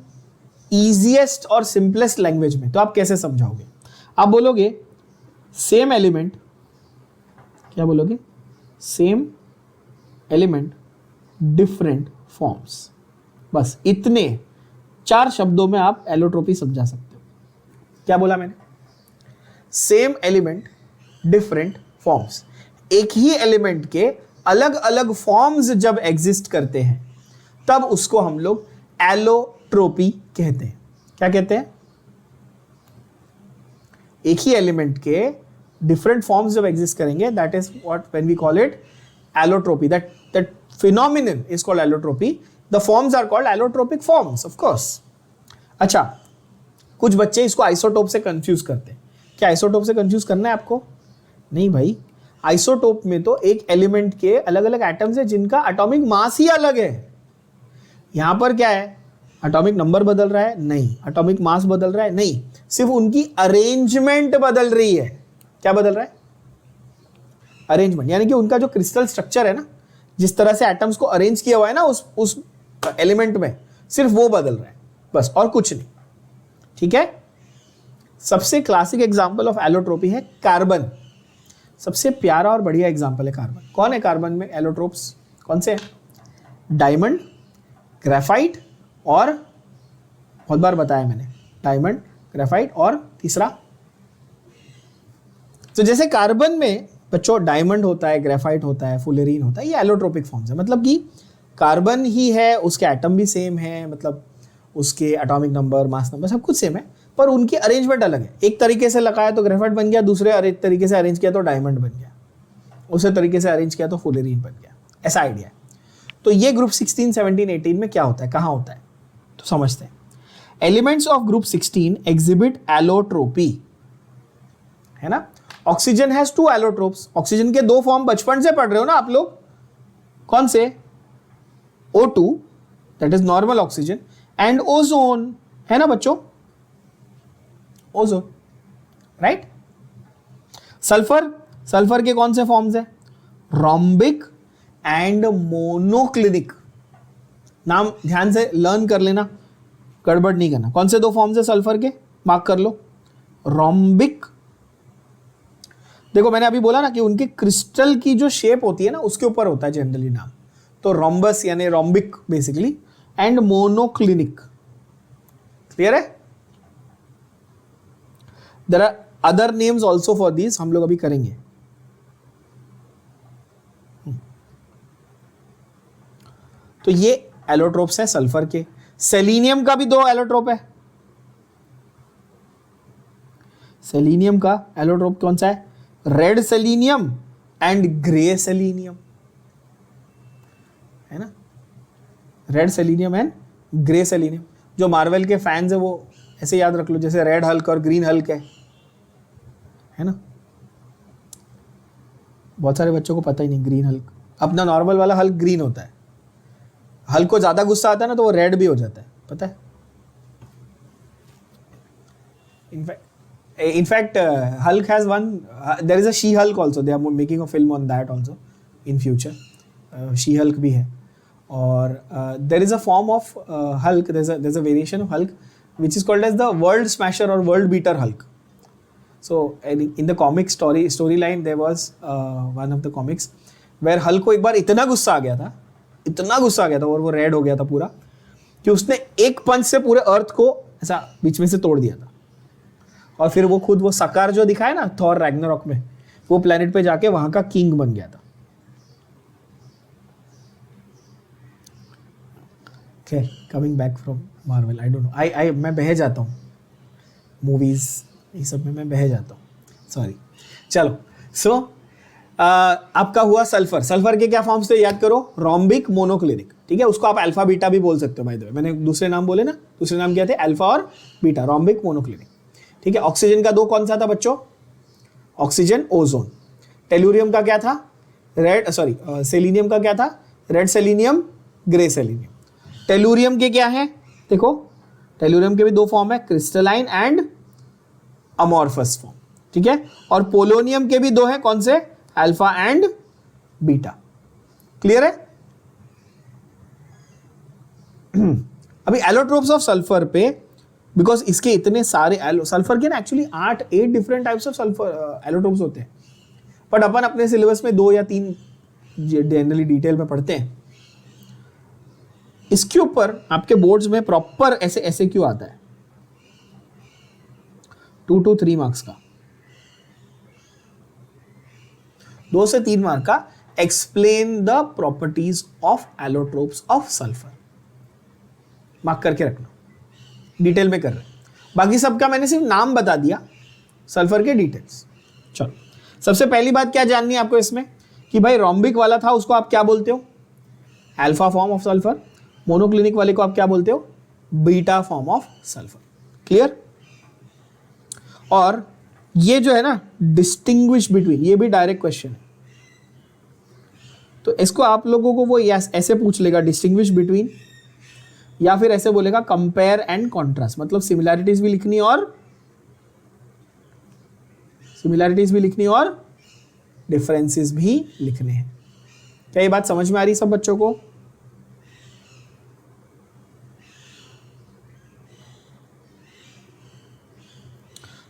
ईजीएस्ट और सिंपलेस्ट लैंग्वेज में, तो आप कैसे समझाओगे? आप बोलोगे सेम एलिमेंट, क्या बोलोगे? Same element different forms. बस इतने 4 शब्दों में आप एलोट्रोपी समझा सकते हो। क्या बोला मैंने? Same element different forms. एक ही एलिमेंट के अलग अलग फॉर्म्स जब एग्जिस्ट करते हैं तब उसको हम लोग एलोट्रोपी कहते हैं। क्या कहते हैं? एक ही एलिमेंट के डिफरेंट फॉर्म्स जब एग्जिस्ट करेंगे, that is what when we call it allotropy. That phenomenon is called allotropy. The forms are called allotropic forms, of course. अच्छा, कुछ बच्चे इसको आइसोटोप से कंफ्यूज करते हैं. क्या आइसोटोप से कंफ्यूज करना है आपको? नहीं भाई, आइसोटोप में तो एक एलिमेंट के अलग अलग एटम्स है जिनका एटॉमिक मास ही अलग है. यहां पर क्या है, एटॉमिक नंबर बदल रहा है? नहीं. एटॉमिक मास बदल रहा है? नहीं. सिर्फ उनकी अरेंजमेंट बदल रही है. क्या बदल रहा है? अरेंजमेंट. यानी कि उनका जो क्रिस्टल स्ट्रक्चर है ना, जिस तरह से एटम्स को अरेंज किया हुआ है ना उस एलिमेंट में, सिर्फ वो बदल रहा है बस, और कुछ नहीं. ठीक है. सबसे क्लासिक एग्जांपल ऑफ एलोट्रोपी है कार्बन. सबसे प्यारा और बढ़िया एग्जांपल है कार्बन. कौन है कार्बन में एलोट्रोप्स? कौन से हैं? डायमंड, ग्रेफाइट और, बहुत बार बताया मैंने, डायमंड, ग्रेफाइट और तीसरा. तो जैसे कार्बन में बच्चों डायमंड होता है, ग्रेफाइट होता है, फुलेरीन होता है, ये एलोट्रोपिक फॉर्म्स है. मतलब कि कार्बन ही है, उसके एटम भी सेम है, मतलब उसके एटॉमिक नंबर, मास नंबर सब कुछ सेम है, पर उनकी अरेंजमेंट अलग है. एक तरीके से लगाया तो ग्रेफाइट बन गया, दूसरे तरीके से अरेंज किया तो डायमंड बन गया, उसी तरीके से अरेंज किया तो फुलेरीन बन गया. ऐसा आइडिया है. तो ये ग्रुप 16, 17, 18 में क्या होता है, कहाँ होता है, तो समझते हैं. Elements of group 16 exhibit allotropy, है ना. Oxygen has 2 allotropes. ऑक्सीजन के 2 फॉर्म बचपन से पढ़ रहे हो ना आप लोग. कौन से? O2, that is normal oxygen, and ozone, है ना बच्चों, ओजोन, राइट. सल्फर, सल्फर के कौन से फॉर्म्स है? Rhombic and monoclinic. नाम ध्यान से लर्न कर लेना, गड़बड़ नहीं करना. कौन से 2 फॉर्म्स है सल्फर के? मार्क कर लो. रोम्बिक, देखो मैंने अभी बोला ना कि उनके क्रिस्टल की जो शेप होती है ना उसके ऊपर होता है जनरली नाम. तो रोम्बस यानी rhombic basically, and monoclinic. Clear है? There are other names also for this, हम लोग अभी करेंगे. तो ये एलोट्रोप्स है सल्फर के. सेलिनियम का भी 2 एलोट्रोप है. सेलिनियम का एलोट्रोप कौन सा है? Red selenium and grey selenium, है ना. Red selenium and grey selenium. जो मार्वल के फैंस है वो ऐसे याद रख लो, जैसे रेड हल्क और ग्रीन हल्क है ना. बहुत सारे बच्चों को पता ही नहीं ग्रीन हल्क. अपना नॉर्मल वाला हल्क ग्रीन होता है, हल्क को ज्यादा गुस्सा आता है ना तो वो रेड भी हो जाता है, पता है. In fact, Hulk has one. There is a She-Hulk also. They are making a film on that also in future. She-Hulk भी है. और there is a form of Hulk. There's a variation of Hulk which is called as the World Smasher or World Beater Hulk. So in the comic storyline there was one of the comics where Hulk को एक बार इतना गुस्सा आ गया था और वो red हो गया था पूरा, कि उसने एक पंच से पूरे अर्थ को ऐसा बीच में से तोड़ दिया था. और फिर वो खुद वो सकार जो दिखाया ना थॉर रैग्नारॉक में, वो प्लेनेट पे जाके वहां का किंग बन गया था. Okay, coming back from Marvel, I don't know, I मैं बह जाता हूँ मूवीज ये सब में, मैं बह जाता हूँ, सॉरी. चलो, सो आपका हुआ सल्फर. सल्फर के क्या फॉर्म्स थे याद करो? Rhombic, monoclinic. ठीक है, उसको आप अल्फा बीटा भी बोल सकते हो. बाय द वे मैंने दूसरे नाम बोले ना, दूसरे नाम क्या थे? अल्फा और बीटा, रोम्बिक, मोनोक्लिनिक. ठीक है. ऑक्सीजन का 2 कौन सा था बच्चों? Oxygen, ozone. टेलुरियम का क्या था? रेड, सॉरी, सेलिनियम का क्या था? Red selenium, grey selenium. Tellurium के क्या है? देखो, टेलुरियम के भी 2 फॉर्म है, क्रिस्टलाइन एंड अमॉर्फस फॉर्म. ठीक है. और पोलोनियम के भी 2 है, कौन से? Alpha and beta. क्लियर है? अभी एलोट्रोप्स ऑफ सल्फर पे, बिकॉज इसके इतने सारे सल्फर के ना actually 8 different types of sulphur allotropes होते हैं, बट अपन अपने सिलेबस में 2 या 3 जनरली डिटेल में पढ़ते हैं. इसके ऊपर आपके बोर्ड्स में प्रॉपर ऐसे क्यों आता है 2 to 3 मार्क्स का, 2 से 3 मार्क का. Explain the properties of allotropes of sulphur. Mark करके रखना, डिटेल में कर रहे हैं. बाकी सबका मैंने सिर्फ नाम बता दिया, सल्फर के डिटेल्स. चलो सबसे पहली बात क्या जाननी है आपको इसमें कि भाई रोम्बिक वाला था उसको आप क्या बोलते हो, alpha form of sulphur, monoclinic वाले को आप क्या बोलते हो, beta form of sulphur. Clear. और ये जो है ना डिस्टिंग्विश बिटवीन, ये भी डायरेक्ट क्वेश्चन है, तो इसको आप लोगों को वो ऐसे पूछ लेगा डिस्टिंग्विश बिटवीन, या फिर ऐसे बोलेगा कंपेयर एंड कॉन्ट्रास्ट, मतलब सिमिलैरिटीज भी लिखनी और डिफरेंसेस भी लिखने हैं। क्या ये बात समझ में आ रही सब बच्चों को?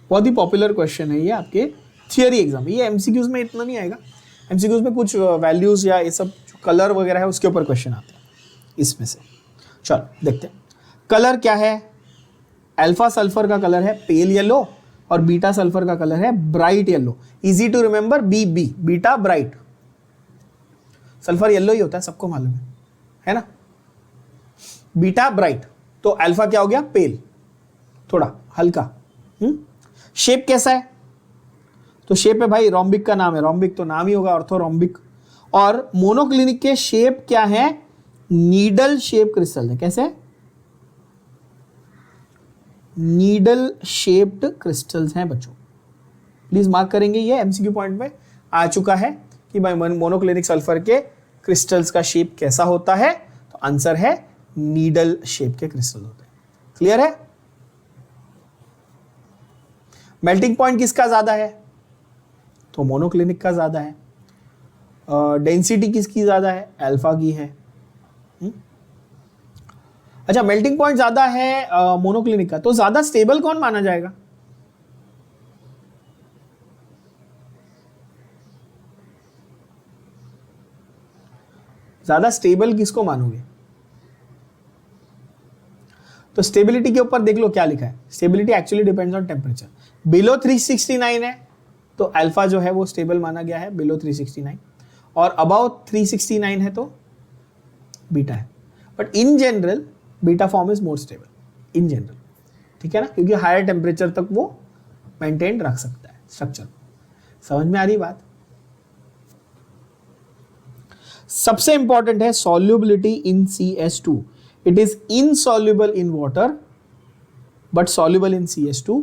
बहुत ही पॉपुलर क्वेश्चन है ये आपके थियरी एग्जाम। ये एमसीक्यूज में इतना नहीं आएगा, एमसीक्यूज में कुछ वैल्यूज या ये सब कलर वगैरह है उसके ऊपर क्वेश्चन आते हैं इसमें से। चलो देखते हैं कलर क्या है। अल्फा सल्फर का कलर है पेल येलो और बीटा सल्फर का कलर है bright yellow. Easy to remember, beta bright, sulphur yellow ही होता है सबको मालूम है ना, बीटा ब्राइट। तो अल्फा क्या हो गया, पेल, थोड़ा हल्का। शेप कैसा है, तो शेप है भाई रोम्बिक का नाम है, रोम्बिक तो नाम ही होगा ऑर्थोरोम्बिक। और मोनोक्लिनिक के शेप क्या है, नीडल शेप क्रिस्टल है। कैसे, नीडल शेप्ड क्रिस्टल्स हैं बच्चों, प्लीज मार्क करेंगे, ये एमसीक्यू पॉइंट में आ चुका है कि भाई मोनोक्लिनिक सल्फर के क्रिस्टल्स का शेप कैसा होता है, तो आंसर है नीडल शेप के क्रिस्टल होते हैं। क्लियर है। मेल्टिंग पॉइंट किसका ज्यादा है, तो मोनोक्लिनिक का ज्यादा है। डेंसिटी किसकी ज्यादा है, अल्फा की है। अच्छा, मेल्टिंग पॉइंट ज्यादा है मोनोक्लिनिक का, तो ज्यादा स्टेबल कौन माना जाएगा, ज्यादा स्टेबल किसको मानोगे, तो स्टेबिलिटी के ऊपर देख लो क्या लिखा है, stability actually depends on temperature. Below 369 है तो अल्फा जो है वो स्टेबल माना गया है, बिलो 369, और अबाउ 369 है तो बीटा है। But in general beta form is more stable in general, ठीक है ना, क्योंकि हायर टेम्परेचर तक वो मेंटेन रख सकता है स्ट्रक्चर। समझ में आ रही बात। सबसे इंपॉर्टेंट है solubility in CH2। It is insoluble in water but soluble in CH2,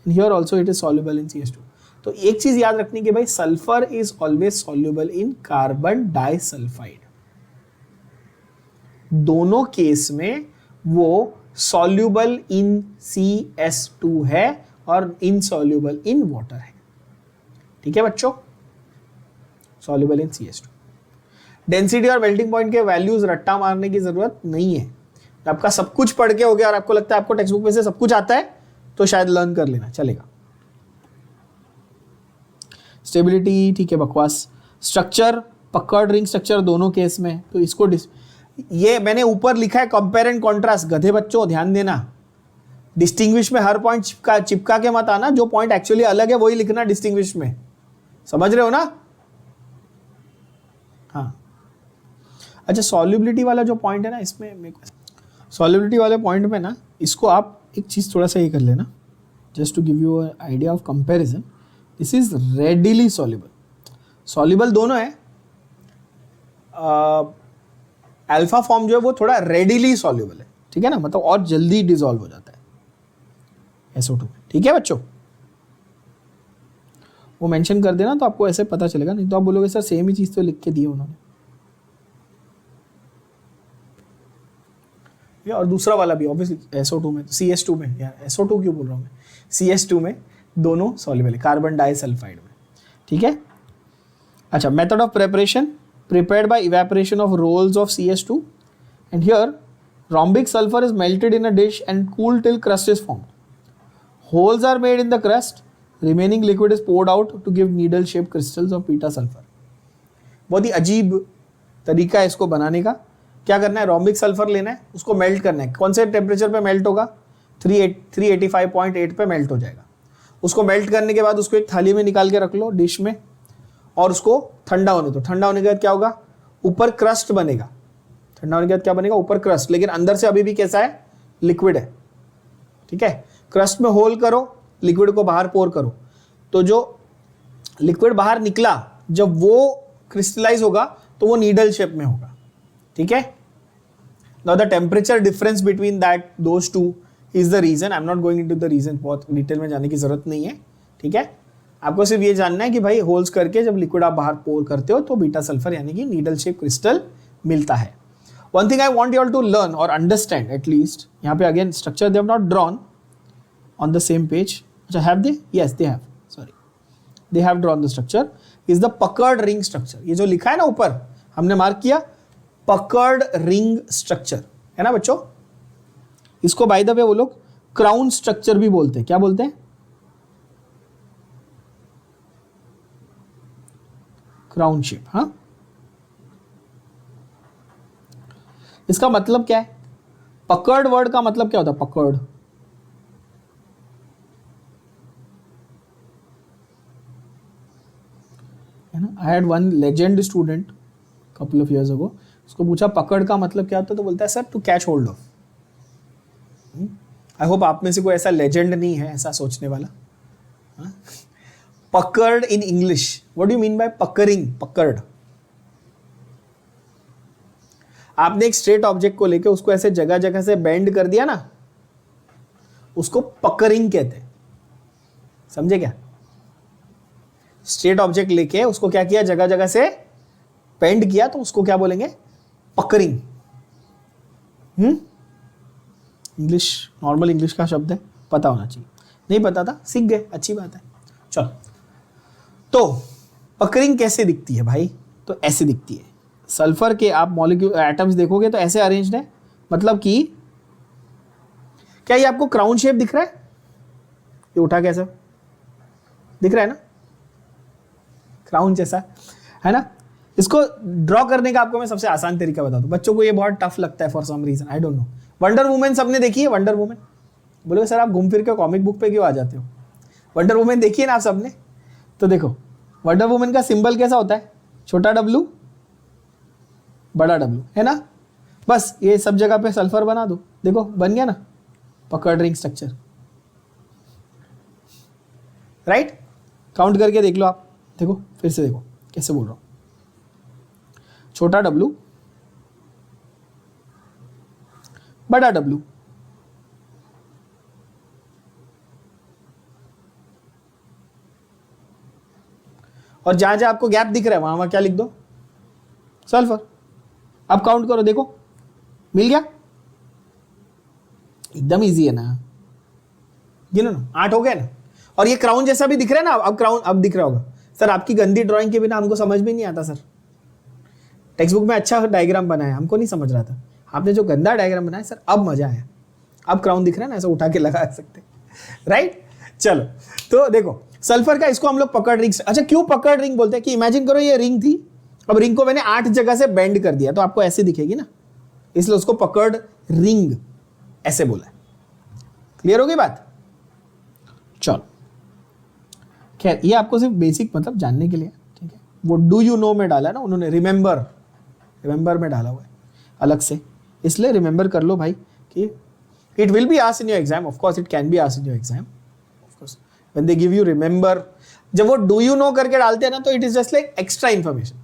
and here also it is soluble in CH2। तो एक चीज याद रखनी कि भाई sulphur is always soluble in carbon disulphide, दोनों केस में वो सॉल्युबल इन CH2 है और इनसॉल्युबल इन वाटर है। ठीक है बच्चों, सॉल्युबल इन CH2। डेंसिटी और मेल्टिंग पॉइंट के वैल्यूज रट्टा मारने की जरूरत नहीं है। आपका सब कुछ पढ़ के हो गया और आपको लगता है आपको टेक्स्ट बुक में से सब कुछ आता है तो शायद लर्न कर लेना चलेगा। स्टेबिलिटी ठीक है बकवास। स्ट्रक्चर, पकड़ रिंग स्ट्रक्चर दोनों केस में, तो इसको ये मैंने ऊपर लिखा है कंपेयर एंड कॉन्ट्रास्ट। गधे बच्चों ध्यान देना, डिस्टिंग्विश में हर पॉइंट चिपका के मत आना, जो पॉइंट एक्चुअली अलग है वही लिखना डिस्टिंग्विश में। समझ रहे हो ना। हाँ अच्छा, सॉल्युबिलिटी वाला जो पॉइंट है ना, इसमें सॉल्युबिलिटी वाले पॉइंट में ना, इसको आप एक चीज थोड़ा सा ये कर लेना, just to give you idea of comparison. This is readily soluble, soluble दोनों है। अल्फा फॉर्म जो है वो थोड़ा रेडिली सॉल्युबल है, ठीक है ना, मतलब और जल्दी डिसॉल्व हो जाता है SO2 में। ठीक है बच्चों, वो मेंशन कर देना तो आपको ऐसे पता चलेगा, नहीं तो आप बोलोगे सर सेम ही चीज तो लिख के दी उन्होंने। और दूसरा वाला भी ऑब्वियसली SO2 में, CH2 में, यार SO2 क्यों बोल रहा हूँ मैं, CH2 में दोनों सॉल्युबल है, कार्बन डाइसल्फाइड में। ठीक है। अच्छा, method of preparation, prepared by evaporation of rolls of CH2, and here rhombic sulfur is melted in a dish and cooled till crust is formed. Holes are made in the crust, remaining liquid is poured out to give needle shaped crystals of beta sulfur. बहुत ही अजीब तरीका है इसको बनाने का। क्या करना है, रोम्बिक सल्फर लेना है, उसको मेल्ट करना है। कौन से टेम्परेचर पे मेल्ट होगा, 385.8 पे मेल्ट हो जाएगा। उसको मेल्ट करने के बाद उसको एक थाली में निकाल के रख लो, डिश में, और उसको ठंडा होने दो। ठंडा होने के बाद क्या होगा, ऊपर क्रस्ट बनेगा। ठंडा होने के बाद क्या बनेगा, ऊपर क्रस्ट, लेकिन अंदर से अभी भी कैसा है, लिक्विड है। ठीक है, क्रस्ट में होल करो, लिक्विड को बाहर पोर करो, तो जो लिक्विड बाहर निकला, जब वो क्रिस्टलाइज होगा तो वो नीडल शेप में होगा, ठीक है। Now the temperature difference between that those two is the reason. I am not going into the reason, बहुत डिटेल में जाने की जरूरत नहीं है, ठीक है। आपको सिर्फ ये जानना है कि भाई होल्स करके जब लिक्विड आप बाहर पोर करते हो तो बीटा सल्फर यानी कि नीडल शेप क्रिस्टल मिलता है। One thing I want you all to learn और अंडरस्टैंड एटलीस्ट, यहाँ पे again structure they have not drawn on the same page. अच्छा, have they? Yes they have, sorry, they have drawn the structure is the puckered ring structure. ये जो लिखा है ना ऊपर हमने मार्क किया, पकर्ड रिंग स्ट्रक्चर है ना बच्चों। इसको बाय द वे वो लोग क्राउन स्ट्रक्चर भी बोलते हैं। क्या बोलते हैं? Crown shape. हाँ, इसका मतलब क्या है? पकर्ड वर्ड का मतलब क्या होता है? पकर्ड, है ना। I had one legend student couple of years ago, उसको पूछा पकड़ का मतलब क्या होता है, तो बोलता है sir to catch hold of. I hope आप में से कोई ऐसा लेजेंड नहीं है ऐसा सोचने वाला। पकड़ in English, what do you mean by पकड़िंग? पकड़, आपने एक स्ट्रेट ऑब्जेक्ट को लेके उसको ऐसे जगह जगह से बेंड कर दिया ना, उसको पकड़िंग कहते हैं, समझे क्या? स्ट्रेट ऑब्जेक्ट लेके उसको क्या किया, जगह जगह से बेंड किया, तो उसको क्या बोलेंगे? पकड़िंग। इंग्लिश, नॉर्मल इंग्लिश का शब्द है, पता होना चाहिए। नहीं पता था, सीख गए, अच्छी बात है। चलो, तो पकड़िंग कैसे दिखती है भाई? तो ऐसे दिखती है। सल्फर के आप मॉलिक्यूल एटम्स देखोगे तो ऐसे अरेंज्ड है, मतलब कि क्या ये आपको क्राउन शेप दिख रहा है? ये उठा कैसे दिख रहा है ना, क्राउन जैसा, है ना। इसको ड्रॉ करने का आपको मैं सबसे आसान तरीका बता दूं, बच्चों को ये बहुत टफ लगता है for some reason, I don't know. Wonder Woman सबने देखी है? वंडर वुमेन बोलोगे सर आप घूम फिर के कॉमिक बुक पे क्यों आ जाते हो? वंडर वुमेन देखी है ना आप सबने? तो देखो वंडर वुमेन का सिंबल कैसा होता है? छोटा डब्लू, बड़ा डब्लू, है ना। बस ये सब जगह पे सल्फर बना दो, देखो बन गया ना पकड़ रिंग स्ट्रक्चर, राइट। काउंट करके देख लो आप, देखो फिर से देखो कैसे बोल रहा हूं। छोटा डब्लू, बड़ा डब्लू, और जहां जहां आपको गैप दिख रहा है वहां वहां क्या लिख दो? सल्फर। अब काउंट करो, देखो मिल गया, एकदम इजी है ना। गिनो ना, 8 हो गया ना। और ये क्राउन जैसा भी दिख रहा है ना, अब क्राउन अब दिख रहा होगा। सर आपकी गंदी ड्राइंग के बिना हमको समझ में नहीं आता सर, टेक्स्ट बुक में अच्छा डायग्राम बनाया, हमको नहीं समझ रहा था, आपने जो गंदा डायग्राम बनाया सर अब मजा आया। अब क्राउन दिख रहा है ना, ऐसा उठा के लगा सकते, राइट। चलो तो देखो सल्फर का, इसको हम लोग पकड़ रिंग। अच्छा क्यों पकड़ रिंग बोलते हैं? कि इमेजिन करो ये रिंग थी, अब रिंग को मैंने 8 जगह से बेंड कर दिया तो आपको ऐसे दिखेगी ना, इसलिए उसको पकड़ रिंग ऐसे बोला है। क्लियर हो गई बात? चलो खैर ये आपको सिर्फ बेसिक मतलब जानने के लिए, ठीक है। वो डू यू नो में डाला ना उन्होंने, रिमेंबर, रिमेंबर में डाला हुआ है अलग से, इसलिए रिमेंबर कर लो भाई कि it will be asked in your exam, of course it can be asked in your exam, of course when they give you remember. जब वो डू यू नो करके डालते हैं ना तो it is just like extra information,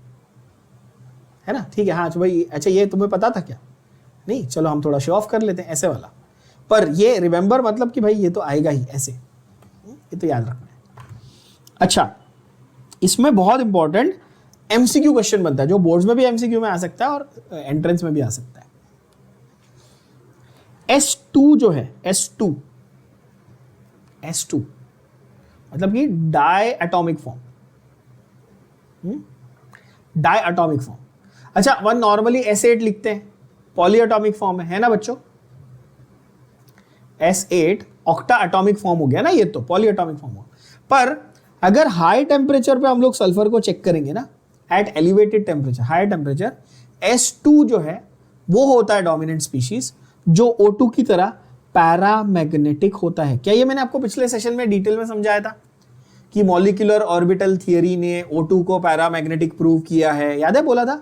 है ना। ठीक है, हाँ भाई अच्छा ये तुम्हें पता था क्या? नहीं, चलो हम थोड़ा शो ऑफ कर लेते हैं, ऐसे वाला। पर ये रिमेंबर मतलब कि भाई ये तो आएगा ही ऐसे, ये तो याद रखना है। अच्छा इसमें बहुत इंपॉर्टेंट एमसीक्यू क्वेश्चन बनता है, जो बोर्ड्स में भी एमसीक्यू में आ सकता है और एंट्रेंस में भी आ सकता है। S2 जो है, S2 मतलब कि diatomic form, diatomic form. अच्छा वन नॉर्मली S8 लिखते हैं, पॉली एटॉमिक फॉर्म है ना बच्चों। S8 ऑक्टा एटॉमिक फॉर्म हो गया ना, ये तो पॉली एटॉमिक फॉर्म हो। पर अगर हाई टेम्परेचर पे हम लोग सल्फर को चेक करेंगे ना, at elevated temperature, high temperature, S2 जो है वो होता है डोमिनेंट स्पीशीज, जो O2 की तरह पैरामैग्नेटिक होता है। क्या ये मैंने आपको पिछले सेशन में डिटेल में समझाया था कि मॉलिक्यूलर ऑर्बिटल थियरी ने O2 को पैरामैग्नेटिक प्रूव किया है, याद है? बोला था,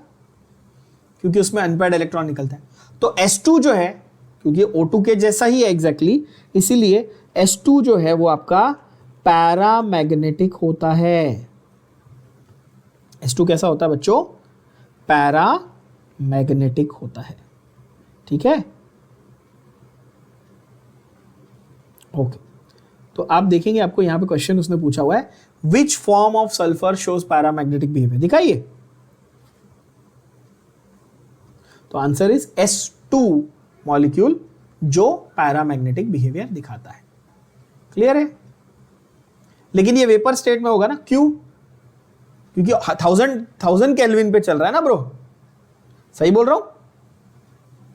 क्योंकि उसमें अनपेयर्ड इलेक्ट्रॉन निकलता है। तो S2 जो है, क्योंकि O2 के जैसा ही है एग्जैक्टली, इसीलिए S2 जो है वो आपका पैरामैग्नेटिक होता है। S2 कैसा होता है बच्चों? पैरामैग्नेटिक होता है, ठीक है। ओके, तो आप देखेंगे आपको यहां पे क्वेश्चन उसने पूछा हुआ है which form of sulphur shows paramagnetic behaviour, दिखाइए। तो आंसर इज S2 मॉलिक्यूल जो पैरामैग्नेटिक बिहेवियर दिखाता है। क्लियर है? लेकिन ये वेपर स्टेट में होगा ना, क्यों? क्योंकि 1000 केल्विन पे चल रहा है ना ब्रो, सही बोल रहा हूं?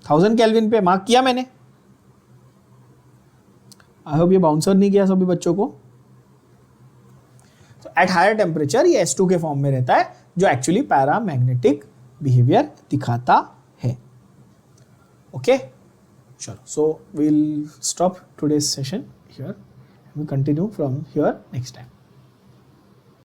1000 केल्विन पे मार्क किया मैंने। आई होप ये बाउंसर नहीं किया सभी बच्चों को। तो एट हायर टेम्परेचर ये S2 के फॉर्म में रहता है जो एक्चुअली पैरामैग्नेटिक बिहेवियर दिखाता है। ओके, चलो, so we'll stop today's session here, we continue from here next time.